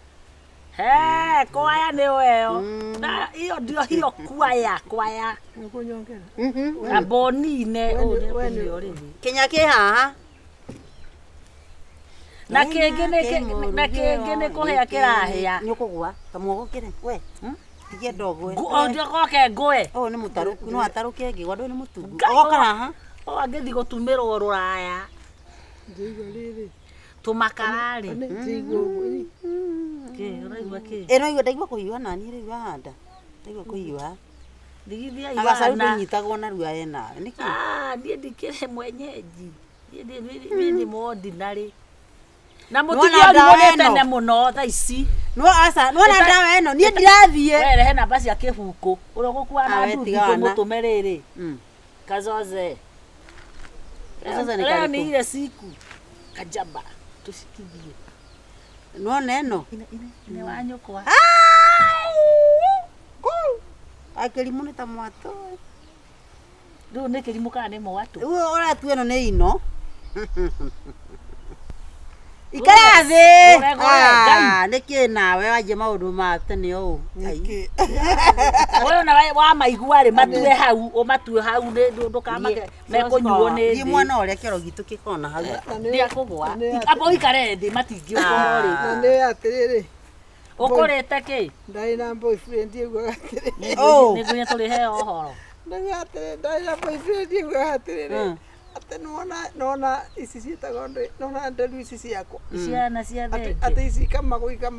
S4: Kwaya nĩ weo. Na hiyo ndio hiyo kwaya.
S2: Nikunyongera.
S4: Na bonine
S5: Kenya kĩ haha.
S4: na kĩngĩ nĩ kũhĩa kĩrahĩa.
S5: Nĩ ũkũgũa kamuogo kĩre we. Tigie ndogo.
S4: Ndio koke ngwe.
S5: Nĩ mũtarũku no atarũke ngĩ gwandũ nĩ mũtungu. Oka haha.
S4: Angĩthi gũtumĩrwo rũraya.
S2: Ndigo rĩrĩ.
S4: Tũmakararĩ.
S2: Ndigo.
S4: Ũraigua kĩ?
S5: No igua ndaigua kũhiũha nani rĩu hahanda. Ndaigua kũhiũha.
S4: Ndigithia
S5: Agacaru ndũnyitagwo na ruaya nawe. Nĩkĩ?
S4: Niĩ ndikĩrĩ mwenyeji. Niĩ nĩ ordinary. Na mũtigĩorimũ tene mũno thaa ici.
S5: Nuona ndawa ĩno niĩ ndirathiĩ.
S4: Werehe namba cia kĩhuko. Ũrĩa gũkuua na nduthi tũmũtũme rĩrĩ. Kazoze. Leo ni ile siku. Kajamba. Tusikithie.
S5: Nuona ĩno.
S4: Nĩ wanyũkwa.
S5: Akĩrimũ nĩ ta mwato.
S4: Rĩu nĩ kĩrimũ kana nĩ mwatũ?
S5: Ũratu ĩno nĩ ino. Ikara thĩ. Nĩkĩ nawe wanjia maũndũ ma tene ũũ.
S4: Ũyũ na wa maigua rĩ matue hau, ũmatue hau ndũkamake mekũnyuo nĩ thĩ.
S5: Mwana ũrĩa kĩoro gitũ kĩkona hau.
S4: Ndia kũgũa. Amba ũikare thĩ matingĩũkora rĩ.
S2: Nĩ atĩrĩrĩ.
S4: Ũkũrĩte kĩ?
S2: Ndarĩ na boyfriend iguaga atĩrĩrĩ.
S4: Nĩ nginya tũrĩhe ũhoro.
S2: Ndarĩ na boyfriend iguaga atĩrĩrĩ. Ate nona ici ciĩtagwo nona nderu ici ciakwa.
S4: Ciana cia thenge.
S2: Ate ici kamũiga.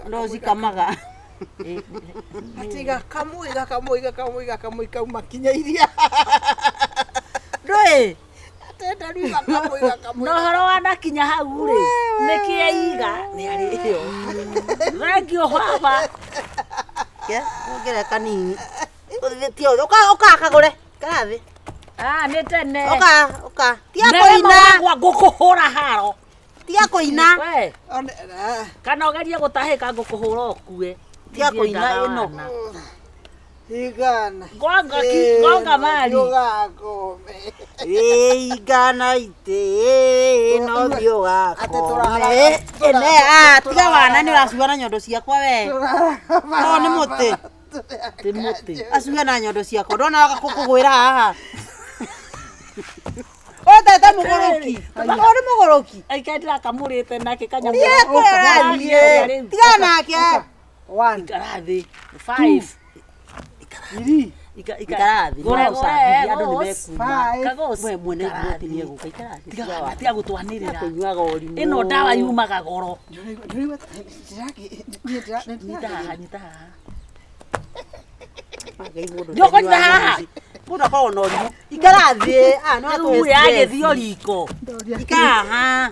S5: No cikamaga.
S2: Atiga kamũiga kauma kinya iria.
S5: Ndũĩ.
S2: Ate nderu iga kamũiga.
S4: No horo wanakinya hau rĩ. Nĩkĩiga nĩ arĩo. Thengio baba.
S5: Ngere kanini. Tio ũka kagũre. Karathi.
S4: Nĩ tene.
S5: Oka. Tia kũina.
S4: Ngũkũhũra haro.
S5: Tia kũina.
S4: We. Kana ũgerie gũtahĩka ngũkũhũra ũkue.
S5: Tia kũina ĩno.
S2: Igana.
S4: Gonga mali.
S5: Igana ite no thio gako. Tiga wana nĩ ũracua na nyondo ciakwa we. Nĩ mũtĩ.
S4: Ti mũtĩ.
S5: Acua na nyondo ciakwa. Ndona gũkũgwĩra haha. Tata mũgũrũki. Nĩ mũgũrũki.
S4: Aika ndirakamũrĩte nake kanyamũ.
S5: Tiga nake.
S2: 1
S4: Ikarathi. 5. Ikarathi.
S5: Ngora ũcambia andũ nĩ mekuma.
S4: Kagoci.
S5: We mwene mũtĩ nĩ egũka ikarathi.
S4: Tiga gũtwanĩrĩra.
S5: Kũnyuaga ũrimũ.
S4: Ĩno ndawa yumaga goro.
S2: Nyita
S4: haha. Ndũkũnyita haha.
S5: Mũndũ akoragwo na ũrimũ. Ikarathi. No
S4: Rĩu yagĩthio riko.
S5: Ikaha.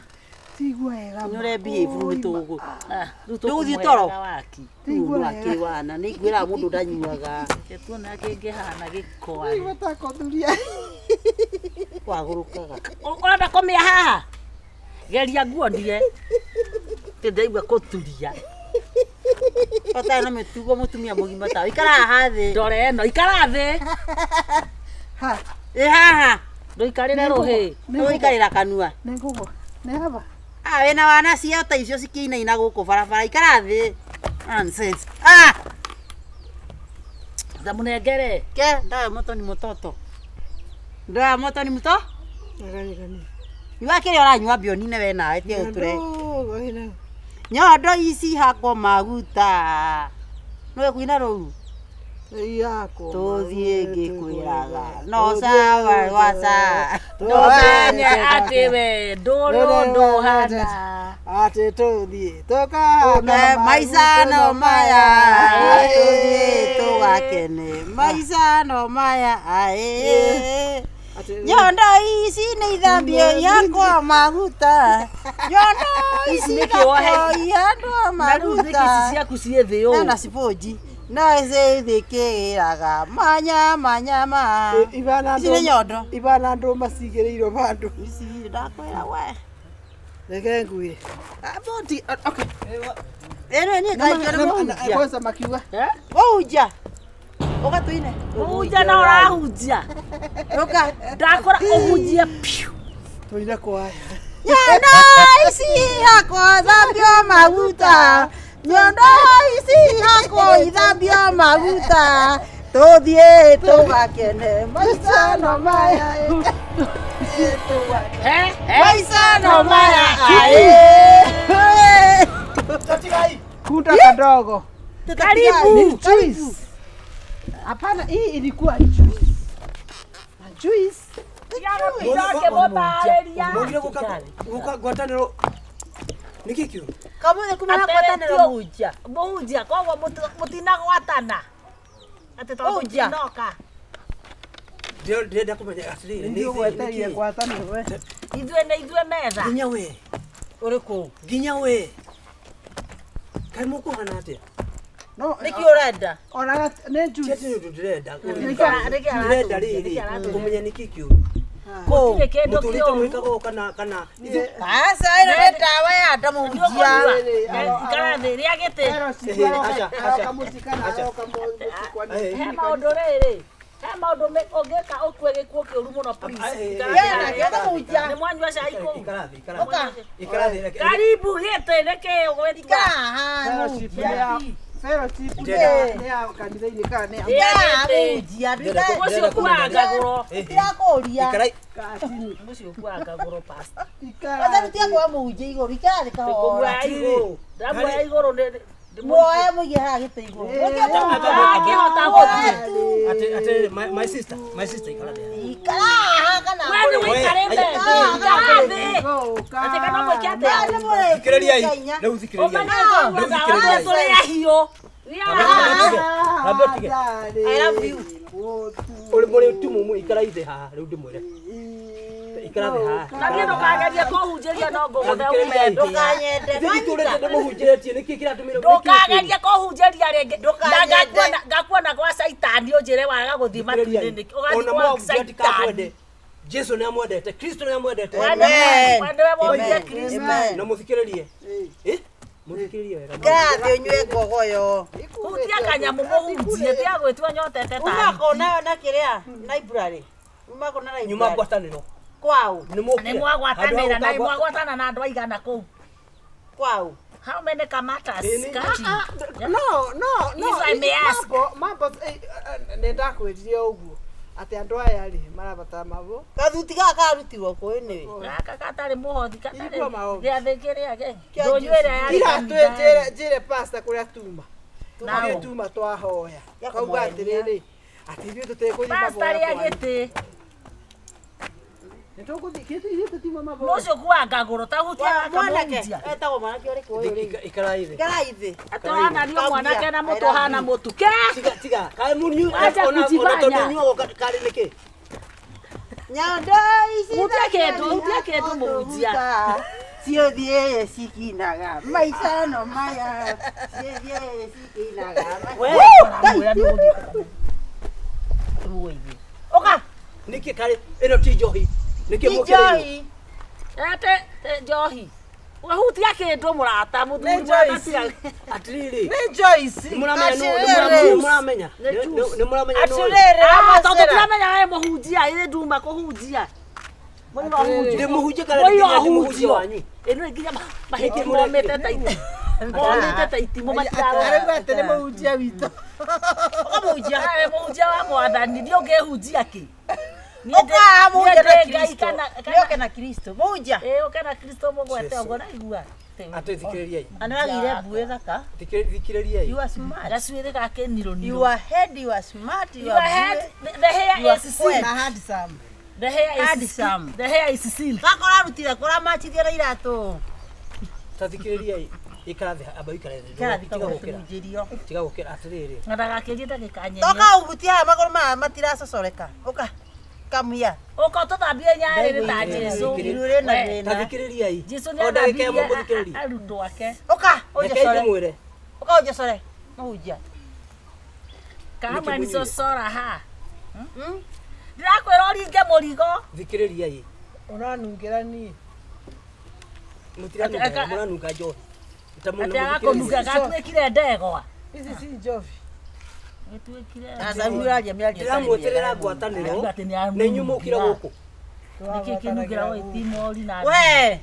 S2: Tigua wega.
S5: Nĩ ũrebehave nĩ tũgũ.
S4: Rĩu
S5: Tũgũthiĩ toro.
S4: waki.
S5: Mũndũ akĩwana nĩ ngwĩra mũndũ ndanyuaga.
S4: Tuona kĩngĩhana gĩkwa.
S2: Igua kũthuria.
S5: Wagũrũkaga.
S4: Ũrenda kũmĩa haha? Geria nguonie. Ndaigua kũturia.
S5: Pata na mĩtugo mũtumia mũgima tawe. Ikara haha thĩ.
S4: Ndore ĩno ikara thĩ.
S2: Ha.
S5: Haha.
S4: Ndũikarĩre rũhĩ.
S5: Ndũikarĩra kanua.
S2: Nĩ ngũgwa. Nĩ haba.
S5: Wĩna wana ciao ta icio cikĩinaina gũkũ barabara. Ikara thĩ. Nonsense.
S4: Ndamũnengere.
S5: Ke ndawa moto ni mũtoto. Ndawa moto ni mũto?
S2: Agani.
S5: Nyua kĩrĩa ũranyua mbionine we nawe tie ũtũre.
S2: Ĩno.
S5: Nyondo ici hakwo maguta. Nĩwe kuina rũu.
S2: Yako.
S5: Tũthiĩ ngĩkwĩraga. No sawa waca.
S4: Ndũmenye atĩ we ndũrĩ ũndũ hana.
S2: Atĩ tũthiĩ tũkahana
S5: maica no maya. Tũthiĩ tũgakene. Maica no maya. Nyondo ici nĩ ithambio yakwa maguta. Nyondo ici yakwa ihandwo maguta.
S4: Ici ciaku ciĩ thĩ ũũ.
S5: Na sponge. No ithikĩraga manya. Ici nĩ nyondo.
S2: Ivana ndũma cigĩrĩirwo bandũ.
S5: Ici ndakwĩra we.
S2: Reke nguire. Boti. Okay.
S5: Ĩno niĩ kaingĩ mũhunjia.
S2: Kwanza makiuga.
S5: Mũhunjia. Ũka tuine.
S4: Mũhunjia na ũrahunjia.
S5: Ũka.
S4: Ndakora ũhunjie piu.
S2: Tuine kwaya.
S5: Nyondo ici yakwa thambio maguta. nyondo ici yakwa ithambio maguta tuthie tugakene maica no maya maica no maya
S2: Kuta kadogo.
S5: karibu
S2: Juice. Hapana, hii ilikuwa juice. Na juice.
S6: Nikikio.
S5: kamwe kumena kwatanira muja
S4: Muja koguo mutinagwatana ati tondu mutinoka
S6: Ndĩrenda kũmenya atĩrĩrĩ
S2: Ndio gweteria gwatanĩro we.
S4: ithuĩ metha
S6: nginya we
S5: uriku
S6: nginya we kaĩ mũkũhana atĩa
S2: No,
S5: niki urenda
S2: ona nĩ juice.
S6: kĩrĩa ndĩrenda
S4: Ndĩrenda
S6: rĩrĩ kũmenya nĩkĩ kĩũru
S4: gũtirĩ kĩndũ
S6: mũtũrĩte
S4: kĩũru
S6: mwĩkaga kana
S5: asa ino ni dawa ya ndamu mujia
S4: ikara thĩ rĩa gĩtĩ he maũndũ rĩrĩ he maũndũ ũngĩka ũkue gĩkuũ kĩũru mũno please nĩ mwanyua cai kũu karibu gĩtĩ nĩkĩ ũgwĩtua
S2: Fellowship nĩ ya kanitha-inĩ kana nĩ ya
S4: ũcio kuangagũrwo
S5: ndirakuria
S4: ũcio kuangagũrwo pastor
S5: Kwanza rutia kwa muje iguru ikari ka ho.
S4: kũguoya igũrũ ndamuoya igũrũ
S5: Muoya muige ha gite iguru.
S4: akĩhota gũthiĩ
S6: atĩ my sister ikara
S5: Ikara ha kana.
S4: wewe wĩkarĩte ikara thĩ atĩ kana mwĩke atĩa
S6: thikĩrĩriai rĩu thikĩrĩriai
S4: tũrĩa hiũ
S5: I love you.
S6: mũrĩ tumumu ikara ithe haha rĩu ndĩmwĩre ikara thĩ haha
S4: na niĩ ndũkagerie kũhunjĩria no ngũgũthe ume
S5: Ndukanyende.
S6: ndĩtũrĩte ndĩmũhunjĩtie nĩkĩ kĩratũmĩra
S4: ndũkagerie kũhunjĩria rĩngĩ na ngakuona gwa caitani ũnjĩre waga gũthiĩ matu-inĩ ũgathiĩ gwa caitani
S6: Jesu nĩ amwendete Kristo nĩ amwendete
S4: wendewe wonire Kristo
S6: na mũthikĩrĩrie mũthikĩrĩrie wega
S5: Gathi unywe gogoyo.
S4: hutia kanyamũ mũhunjie tia gwĩtua nyotete
S5: Uma
S4: tani
S5: kona na kiria library. Uma kona library.
S6: nyuma ngwatanĩro
S5: Kwao.
S4: nĩ mwagwatanĩra na mwagwatana na andũ aigana kũu
S5: Kwao.
S4: how many kamatas
S2: No.
S4: If I may ask.
S2: Mambo nenda kwĩrire ũguo. Ati andũ aya rĩ marabatara mabo.
S5: Gathuti gaka rutirwo kwini.
S4: gaka katarĩ mũhothi
S2: Ilikuwa maombi.
S4: gĩathĩ kĩrĩa ndũnyuĩre
S2: Ila
S4: yarĩ
S2: njĩre pastor kũrĩa tuma. Tũthiĩ tuma twahoya. Kauga atĩrĩrĩ. Ati ithuĩ tũtekũthiĩ mabo.
S4: pastor rĩa gĩtĩ
S2: Nĩtũgũthiĩ kĩtũ tũtima mabo.
S4: mũcio kuangagũrũ tahutia
S5: Mwanake.
S4: akamũhunjia
S5: Etagwo mwanake uri kuyu.
S6: ikara ithe
S5: Gara ithe.
S4: atĩ wananio mwanake na mũtũ hana mũtu ke
S6: tiga kaĩ mũnyu
S4: Wacha
S6: ona
S4: kujifanya.
S6: tondũ nyuo karĩ nĩkĩ
S5: Nyondo ici.
S4: Hutia kĩndũ mũhunjia
S5: Ciothe cikinaga maica no maya. Ciothe cikinaga. Oka.
S6: nĩkĩ karĩ ĩno ti njohi nĩkĩ mũkĩrĩirwo
S4: ete njohi ũhutia kĩndũ mũrata mũthuri
S6: atĩrĩrĩ
S2: Nĩ Joyce.
S6: nĩmũramenya
S4: tondũ turamenya we mũhunjia ĩ nduma kũhunjia
S6: ndĩmũhunjie kana ndĩmũhunjie wanyu
S4: ĩno nginya mahĩndĩ momĩte ta iti momĩte ta itimũ
S2: Arauga atĩ nĩ mũhunjia witũ.
S5: Mũhunjia.
S4: mũhunjia wa mwathani nĩ ũngĩhunjia kĩ
S5: Oka mũhunjia na
S4: Ngai
S5: Kristo. Nĩoke na Kristo. Mũhunjia.
S4: ũke na Kristo mũgwete ũguo naigua
S6: atĩ thikĩrĩriai
S5: Anagire mbuĩ thaka.
S6: thikĩrĩriai
S5: You are smart.
S4: gacuĩrĩ gakĩnirũ
S5: You are head, you are smart, you
S4: Your
S5: are
S4: head,
S5: good.
S4: the hair
S5: You are
S4: is
S5: well.
S4: silk.
S2: Na handsome.
S4: The hair is
S5: Handsome.
S4: silk. The hair is silk.
S5: Gakora rutire kora machithia na iratu.
S6: ta thikĩrĩriai ikara thĩ amba ikara thĩ
S5: Kana
S6: tiga
S5: thikagwo
S6: gũkĩra
S5: kũrunjĩrio.
S6: tiga gũkĩra atĩrĩrĩ
S4: Na ndagakĩnjĩte gĩkanyenya.
S5: Toka uhutia haya magoro maya matiracocoreka. Oka. Come here.
S4: Ũka tũthambie nyarĩ nĩ ta Jesũ.
S5: Irure na
S6: ta
S5: thĩna.
S6: thikĩrĩriai
S4: Jesũ
S6: O ndagĩka
S4: nĩathambirie
S6: ĩmwe mũthikĩrĩrie
S4: arutwo ake.
S5: Oka.
S6: rekei ndĩmwĩre
S5: Oka ujecore. Mũhunjia.
S4: Kama nicocora ha. Ndĩrakwĩra ũringe mũrigo.
S6: thikĩrĩriai
S2: Ũranungĩra niĩ.
S6: mũranunga njohi
S4: Atĩ agakũnunga gatuĩkire ndegwa.
S2: Ici si njobi.
S4: Gĩtuĩkire
S5: Asa muraria mĩario.
S6: ndĩramweterera ngwatanĩro na inyuĩ mũkire gũkũ
S4: Nĩkĩ kĩnungĩra gwa itimori na
S5: We.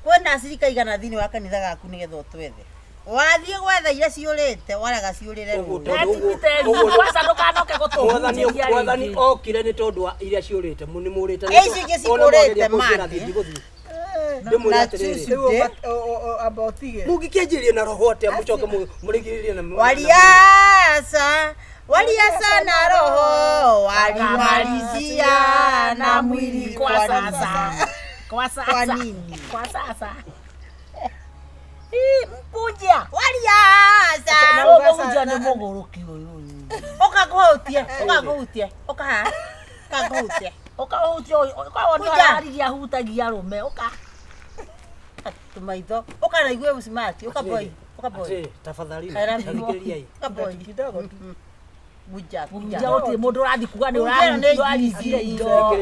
S5: Kwĩna acirika igana thĩinĩ wa kanitha gaku nĩgetha ũtwethe. Wathiĩ gwetha iria ciũrĩte warega ciũrĩre rũĩ.
S4: Kwanza ndũkanoke gũtũhunjĩria
S6: Mwathani okire nĩ tondũ wa iria ciũrĩte nĩ mũrĩte
S5: Ici ingĩ cikũrĩte mati.
S6: ndĩmwĩre atĩrĩrĩ
S2: Abotige.
S6: mũngĩkĩanjĩria na roho atĩa mũcoke mũrĩgĩrĩrie na
S5: Waliasa na roho walimalizia na mwili kwa sasa. Kwa nini?
S4: Kwa sasa.
S5: Mpunja waliasa.
S4: Mpunja nĩ mũgũrũki ũyũ.
S5: Okahutie.
S4: Ũkaona hutagia rũme ũka.
S5: Tumaitho. Ukanaigwe usimati. Ukaboi.
S6: tafadhali
S5: kidogo tu. Buja.
S4: Wote mũndũ ũrathi kuga nĩ ũrathikire indo.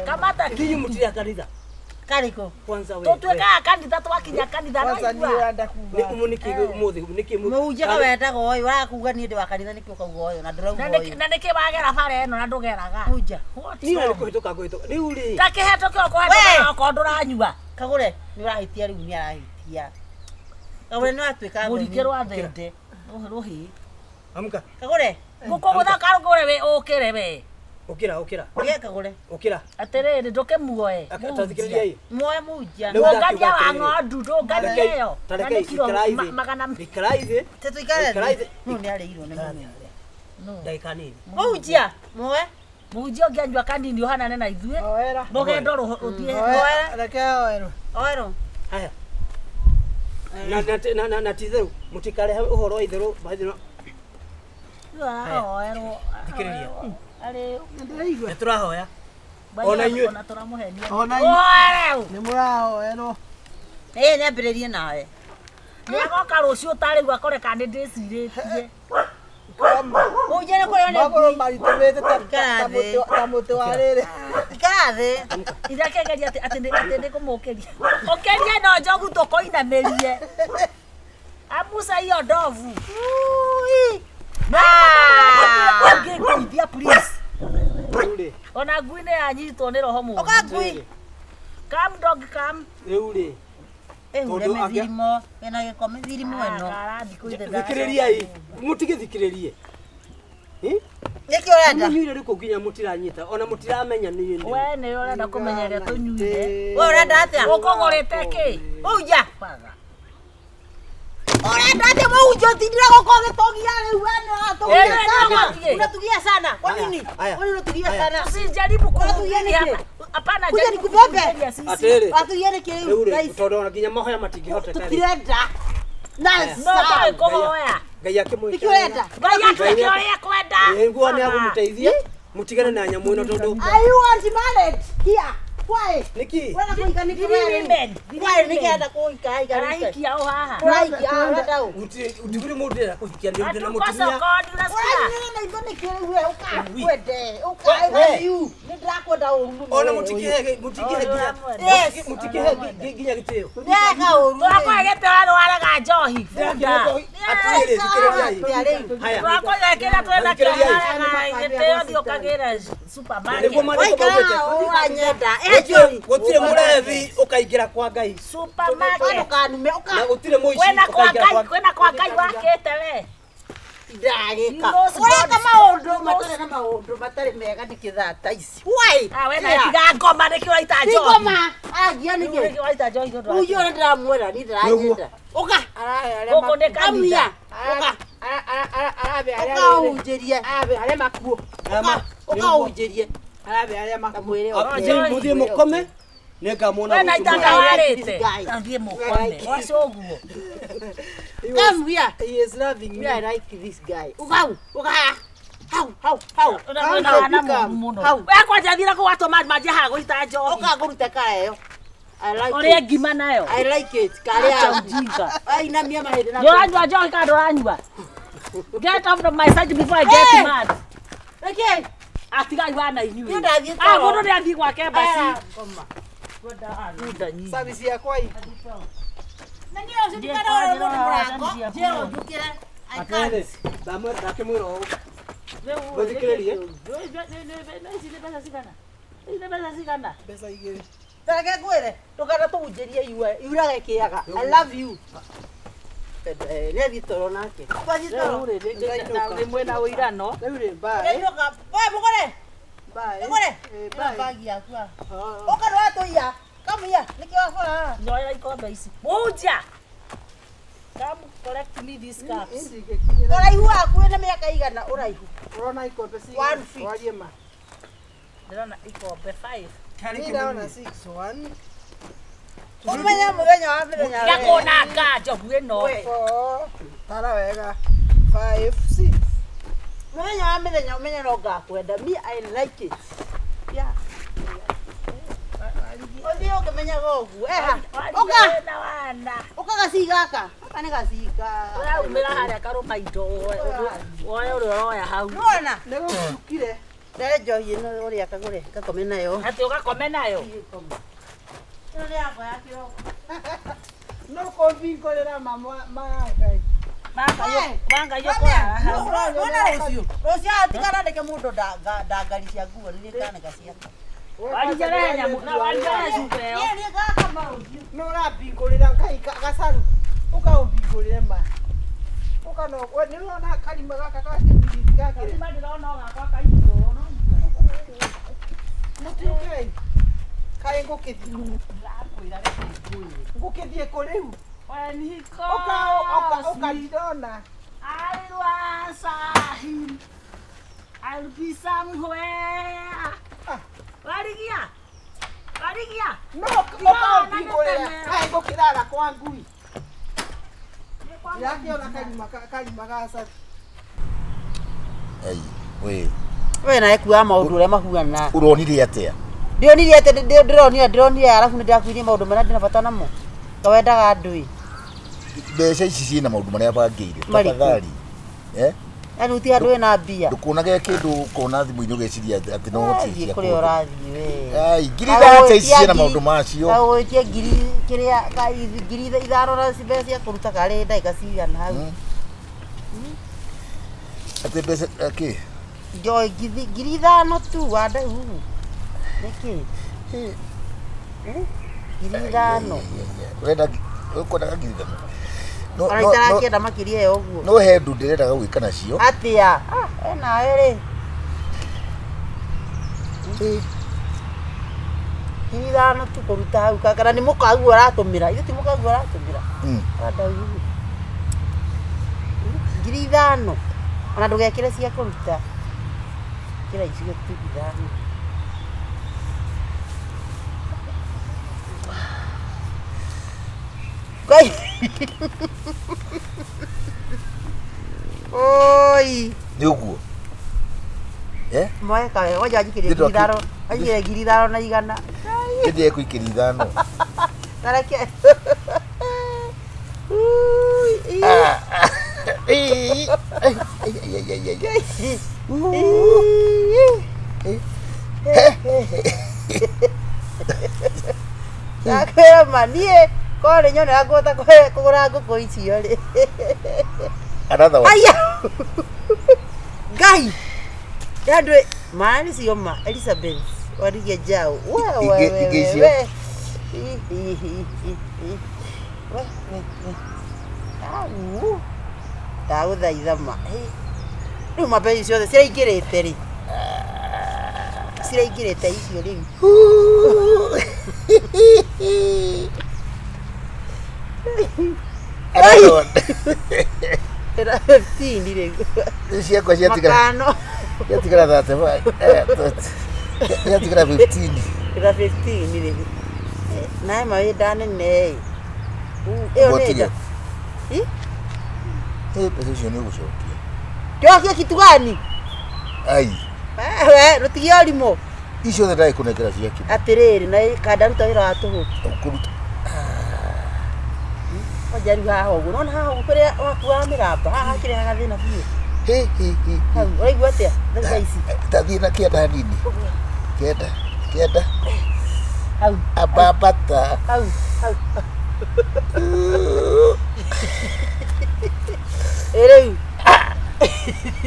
S4: Kamata
S6: kinyi mutiria kanitha
S5: Kariko.
S6: kwanza wewe
S4: tũtuĩkaga kanitha twakinya kanitha
S2: Kwanza niĩ wenda kuga.
S6: niki
S5: Muja kawenda goyo wakuga ni ndi wa kanitha niki ukauga oyo na ndurauga oyo.
S4: na nĩkĩ wagera bara ĩno na ndũgeraga
S5: Muja.
S6: ni wale kuhitoka riu ri
S4: takĩhetũke ũkũhetũka okorwo ndũranyua
S5: Kagure ni urahitia riu ni arahitia. Kagure ni watuika
S4: mũrike rwa thende rũhĩ
S6: amka
S5: Kagure.
S4: ngũkũ gũthaka rũgũre we ũkĩre we
S6: okira
S5: Ye Kagure.
S6: okira
S4: atĩrĩrĩ ndũkĩmuoe
S6: atathikiriria hii
S5: Muoe muja.
S4: mũngania wa ng'ondu ndũngania ĩyo
S6: tareke ikara hivi
S5: Tetuikare. No ni areirwo ni muno.
S6: dakika nini
S5: Muja. Muoe.
S4: mũhunjia ũngĩanyua kanini ũhanane na ithuĩ
S2: Oera.
S4: rũgendo rũthiĩ
S2: Oera. Reke oero.
S5: Oero.
S6: haya na titherũ mũtikarehe ũhoro wa itherũ maithino thikiriria
S4: arĩ
S6: nĩ tũrahoya ona inyuĩ
S4: ona tũramũhenia
S2: Ona
S4: oereu
S2: nĩ mũrahoerwo.
S5: Nyambĩrĩrie nawe.
S4: nĩagoka rũciũ ũtarĩu akore kana ndĩcirĩtie
S5: Muja ni kũrĩa
S2: Magũrũ
S5: ni.
S2: maritũmĩte
S5: Karathĩ.
S2: ta mũtĩ wa rĩrĩ.
S5: Karathĩ.
S4: irekegeria atĩ ndĩkũmũkĩria ũkĩrie no njogu tũkũinamĩrie amusa hiyo ndovu ngĩngũithia please
S6: rĩu rĩ
S4: ona ngui nĩ yanyitwo nĩ roho mũũru
S5: Okagui.
S4: come dog come
S6: rĩu rĩ
S5: Hure mithirimo. Ena gĩko mithirimo ĩno.
S6: thikiriria hii mũtigithikiririe
S5: Nĩkĩ ũrenda?
S6: Mũnyuire rĩkũ nginya mũtiranyita ona mũtiramenya nĩ
S4: we nĩ ũrenda kũmenya rĩa tũnyuire
S5: Wewe ũrenda atĩa?
S4: ũkũgũrĩte kĩ
S5: Muja. Ũrenda atĩa muja ũtindire gũkũ ũgĩtogia rĩu
S4: Ũgathiĩ.
S5: unatugia sana. Kwa nini?
S6: Aya.
S5: Kwa nini unatugia sana?
S4: usijaribu
S5: Unatugia
S4: kuhubiri
S5: nini?
S4: hapa hapana
S5: Kuja
S4: jaribu
S5: nikubebe.
S4: kuhubiri sisi
S6: atĩrĩ
S5: Watugia nĩkĩ
S6: rĩu
S5: rĩu
S6: rĩ
S5: guys?
S6: tondũ ona nginya mahoya matingĩhoteka rĩ
S5: Tutirenda.
S4: no kaĩ kũhoya
S6: ngai akĩmwĩkĩra
S5: Nĩkĩ ũrenda?
S4: ngai atwĩke ũrĩa kwenda
S6: nguo nĩ agũmũteithia mũtigane na nyamũ ĩno tondũ
S5: Are you want married? Here. Why?
S6: nĩki
S5: Wena kuika niki
S4: women.
S5: Why nikienda kuika iga niki?
S4: arahikia ũ haha
S5: Raiki arenda u.
S6: utigire mũndũ ndĩra kũhikia nĩ ũndũ na
S4: atuka
S6: mũtumia
S4: sokoni unasikia
S5: Why nĩ indo niki wewe ukakwende. Ukai you. Ni ndakwenda uru.
S6: ona mũtikihe
S5: Yes.
S6: mũtikihe nginya gĩtĩo
S5: Ndega uru.
S4: twakwegete wano waraga njohi bunda
S6: atĩrĩ thikĩrĩria haya
S4: twakwegekĩra twĩna kĩaraga gĩtĩo thiũkagĩre supermarket
S6: nĩguo maandĩko maugĩte
S5: Uranyenda.
S6: gũtirĩ mũrethi ũkaingĩra kwa ngai
S4: supermarket
S5: Ukanume
S6: na
S5: uka.
S6: gũtirĩ mũici
S4: kwĩna kwa ngai wakĩte we
S5: Ndagĩka. Ũreka maũndũ matarĩ mega ndikĩthata ici. Why?
S4: we na tiga ngoma nĩkĩ ũraita njohi
S5: Ngoma. Agia nĩkĩ?
S4: nĩkĩ ũraita njohi nĩ ũndũ wa
S5: Uyu ora ndĩramwĩra ni ndĩranyenda. Uka.
S4: gũkũ nĩ kanitha
S5: Kamia. Uka. Ũkahunjĩrie. Ũkahunjĩrie.
S6: mũthiĩ mũkome nĩngamwona
S4: we na itanga
S6: rũciũ
S4: warĩte athiĩ mũkome wacio ũguo
S5: Come here.
S6: he is loving
S5: Me,
S6: me
S5: I like this guy. Ukau. Uka. Hau.
S4: na mũno we kwanja thira kũwatũma manjie haha gũita njohi
S5: Uka ngũrute kaya ĩyo. I like
S4: ũrĩa
S5: it.
S4: ngima nayo
S5: I like it. Kare
S4: Acha
S5: au.
S4: ujinga.
S5: Ainamia mahĩndĩ na.
S4: ndũranyua njohi kana ndũranyua get off of my side before I get
S5: Hey!
S4: mad
S5: Okay.
S4: atigai wana
S5: Nĩ
S4: inyuĩ
S5: ndathiĩ toro.
S4: mũndũ nĩ athiĩ gwake basi
S5: Ngoma.
S4: bunda nyingi
S2: Service yakwa hii.
S5: Na ndio usitikana wale mũndũ mũrango. Jero njũkĩre. I
S6: atĩrĩ
S5: can't.
S6: ndakĩmwĩra ũũ mũthikĩrĩrie
S4: nĩ mbeca cigana
S2: Mbeca igĩrĩ.
S1: Tareke ngwire ndukana tunjirie iurage kiaga. I love you. Nä thitoro nake
S4: Nä mwena å irano
S1: bagi yaku å ka nä watå ia kamia nä kä wabora
S4: nyoera ikombe ici munja
S1: å raihu waku wä na mä aka igana å raihu
S2: Urona ikombe
S1: One feet.
S2: warie ma.
S4: ndä rona ikombe 5
S2: Nĩndona 6 1
S1: å menya må thenya wa mä thenya
S4: gakånanga njogu ä no
S2: 4 tara wega 5 6
S1: må thenya wa mä thenya å menya no ngakwenda me I like it yeah å thiä å kä menyaga å guo å ka gaci gaka aka nä gaci
S4: raumä ra harä a karå maindo oya å rä oroya hau
S1: nona
S2: nĩ gũkire
S1: ndere njohi ä no å rä a kagå re gakome nayo
S4: atä å gakome nayo
S1: ä no nä yakwa ya kä roko
S2: no kũmbingũrĩra mama Ngai
S4: mangaio kårara hau
S1: rũciũ atigana ndeke mũndũ ndangari cia nguo nĩ rĩkanĩka ciake
S4: wanjarehe nyamå na wanjarehe cuba ä yo
S1: nĩ ngakama rũciũ
S2: no ũrambingũrĩra Ngai gacaru ũkaũmbingũrĩre ma ũkano nĩ wona karima gaka gakĩmbiriti gakĩrĩ
S4: ima ndä rona å gakwa kaitå
S2: mũtiũkei kaĩ ngũkĩthiĩ kũ rĩu ũkandona
S4: I want him. I'll be somewhere. Warigia.
S2: no ũkaũmbingũrĩra kaĩ ngũkĩrara kwa ngui yakĩona karima gacaru
S3: Ei, we.
S1: we nawe kuaga maũndũ ũrĩa mahuana
S3: Uronire atia?
S1: ndĩronire atĩ ndĩronire arabu nĩ ndĩrakuirie maũndũ marĩa ndĩna bata namo kawendaga andũ
S3: Mbeca ici ciĩna maũndũ marĩa bangĩire.
S1: Marĩkũ?
S3: Tafadhali.
S1: yaani ti andũ wĩna mbia
S3: Ndũkonage kĩndũ ũkona thimũ-inĩ ũgeciria atĩ no
S1: thiĩ kũrĩa ũrathiĩ we
S3: Ai, ngiri ithatũ ici ciĩna maũndũ macio.
S1: agũĩtie ngiri ngiri ithano na mbeca cia kũruta karĩ ndagĩka cigana hau
S3: Atĩ mbeca kĩ?
S1: njoĩ ngiri ithano tu wandahuhu nĩkĩ ngiri ithano
S3: Ũrenda ũkonaga ngiri ithano.
S1: ona itarakĩenda makĩria ya ũguo
S3: No he ndũ ndĩrendaga gwĩka nacio.
S1: atĩa nawe rĩ ngiri ithano tu kũruta hau kana nĩ mũkagu ũratũmĩra ithe ti mũkagu ũratũmĩra wandahuhu ngiri ithano ona ndũgekĩre cia kũruta kĩra icigo tu ithano Ngai oi
S3: Nĩ ũguo.
S1: mweka wega wanja njikĩrie ngiri ithano wanjikĩre ngiri ithano na igana
S3: Kĩndĩ ekũikĩria ithano.
S1: nareke ndakwĩra ma niĩ korwo nĩ nyonera ngũhota kũgũra ngũkũ icio rĩ
S3: Another one.
S1: aya Ngai andũ maana nĩcio ma Elizabeth warigia njau
S3: Ingĩ icio.
S1: ndagũthaitha ma rĩu mabei ciothe ciraingĩrĩte rĩ ciraingĩrĩte icio rĩu
S3: Another one.
S1: ĩra 15 rĩu
S3: Ciakwa ciatigara.
S1: makano
S3: Ciatigara 35. Ciatigara 15.
S1: ĩra 15 rĩu nawe mawĩ ndanene ĩyo nĩ nda
S3: Mbeca icio nĩ ũgũcokia.
S1: njokie kitu gani
S3: Ai,
S1: we rũtigie ũrimũ
S3: icio othe ndagĩkũnengera ciaki.
S1: atĩrĩrĩ na kandaruta wĩra wa tũhũ
S3: Ũkũruta.
S1: wanja rĩu haha ũguo nona haha ũguo kũrĩa wakuaga mĩramba haha kĩrehaga thĩna biũ hau ũraigua atĩa thaa ici
S3: Tathiĩ na kĩanda hanini. Kĩanda.
S1: hau
S3: Ababata.
S1: hau rĩu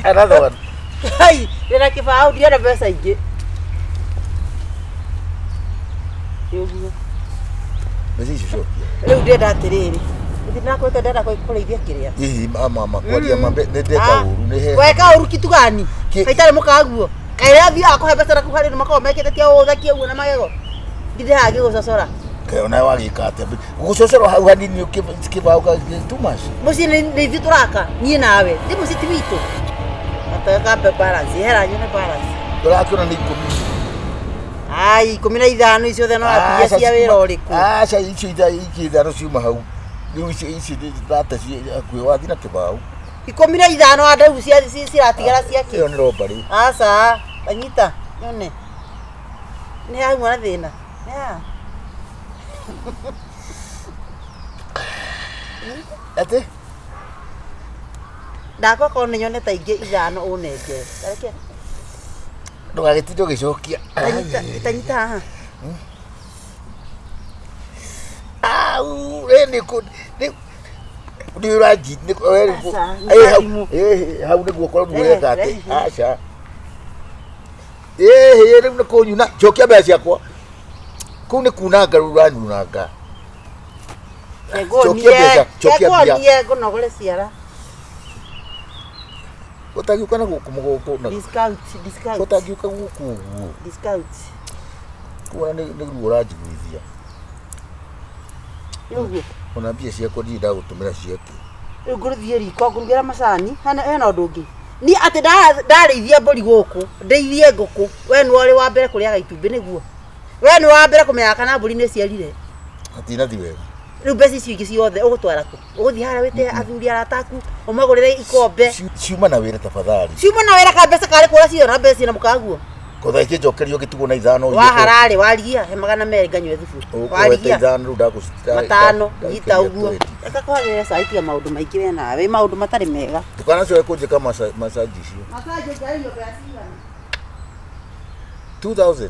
S3: Another one.
S1: hai ndĩna kĩbaũ ndiona mbeca ingĩ ũguo
S3: Mezi icio.
S5: Riu ndenda atiriri. Ndinakwete ndenda kureithia kiria.
S3: Mama kwaria mambe ndeka uru ni he.
S5: Weka uru kitu gani? Kaitare mukaguo. Kaira thia akuhe mbeca na kuharira makao mekete tia uthakia uguo na magego. Ngithe hagi gucocora.
S3: Ona wagika atia. Gucocora hau hanini ukibauka too much.
S5: Muci ni ithi turaka nie nawe. Ndi muci ti witu. Ataka balance hera nyone balance.
S3: Ndurakiona ni 10.
S5: Ai 15 icio the no apia cia wira uriku.
S3: Aca icio ithano ciuma hau. Riu ici data akui wathi na kibau.
S5: 15 andau cia ciratigara ciake.
S3: Iyo ni robbery.
S5: Aca anyita nyone. Ni hau mwana thina. Ya.
S3: Ate?
S5: Ndakwa kone nyone ta ingi 5 unenge. Tareke.
S3: Ndugagitindo gicokia.
S5: Tanyita haha.
S3: Au, ni ku ni uraji ni hau ni guokora nuweka ate. Aca. Riu ni kunyuna cokia mbeca ciakwa. Kau ni kunanga ruranyunanga.
S5: Chokia ngonogore ciara.
S3: Utagiuka na guku mugongo na
S5: Discount.
S3: utagiuka guku uguo.
S5: Discount.
S3: Kuona ni urajiguithia.
S5: Yugo.
S3: Ona mbia ciakwa ndi ndagutumira ciake.
S5: Riu nguruthie riko ngurugira macani. Hena undu ungi. Ni ati ndarithia mburi guku, ndeithie nguku. We ni wari wa mbere kuriaga itumbi niguo. We ni wa mbere kumenya kana mburi ni ciarire.
S3: Hatina thi wega.
S5: Riu mbeca icio ingi ciothe ugutwara ku. Uguthi hara wite athuri arataku, umagurire ikombe.
S3: Ciuma na wira tafadhali.
S5: Ciuma na wira ka mbeca kare kura ciona mbeca na mukaguo.
S3: Kotha ikijokerio gitugo na ithano.
S5: Wa harare warigia he 200 nganywe thubu.
S3: Warigia ithano ru ndagusita.
S5: 5 nyita uguo. Eka kwagire saitia maundu maingi we nawe maundu matari mega.
S3: Tukana cio kunjika massage cio.
S5: Massage ngari yo basi.
S3: 2000.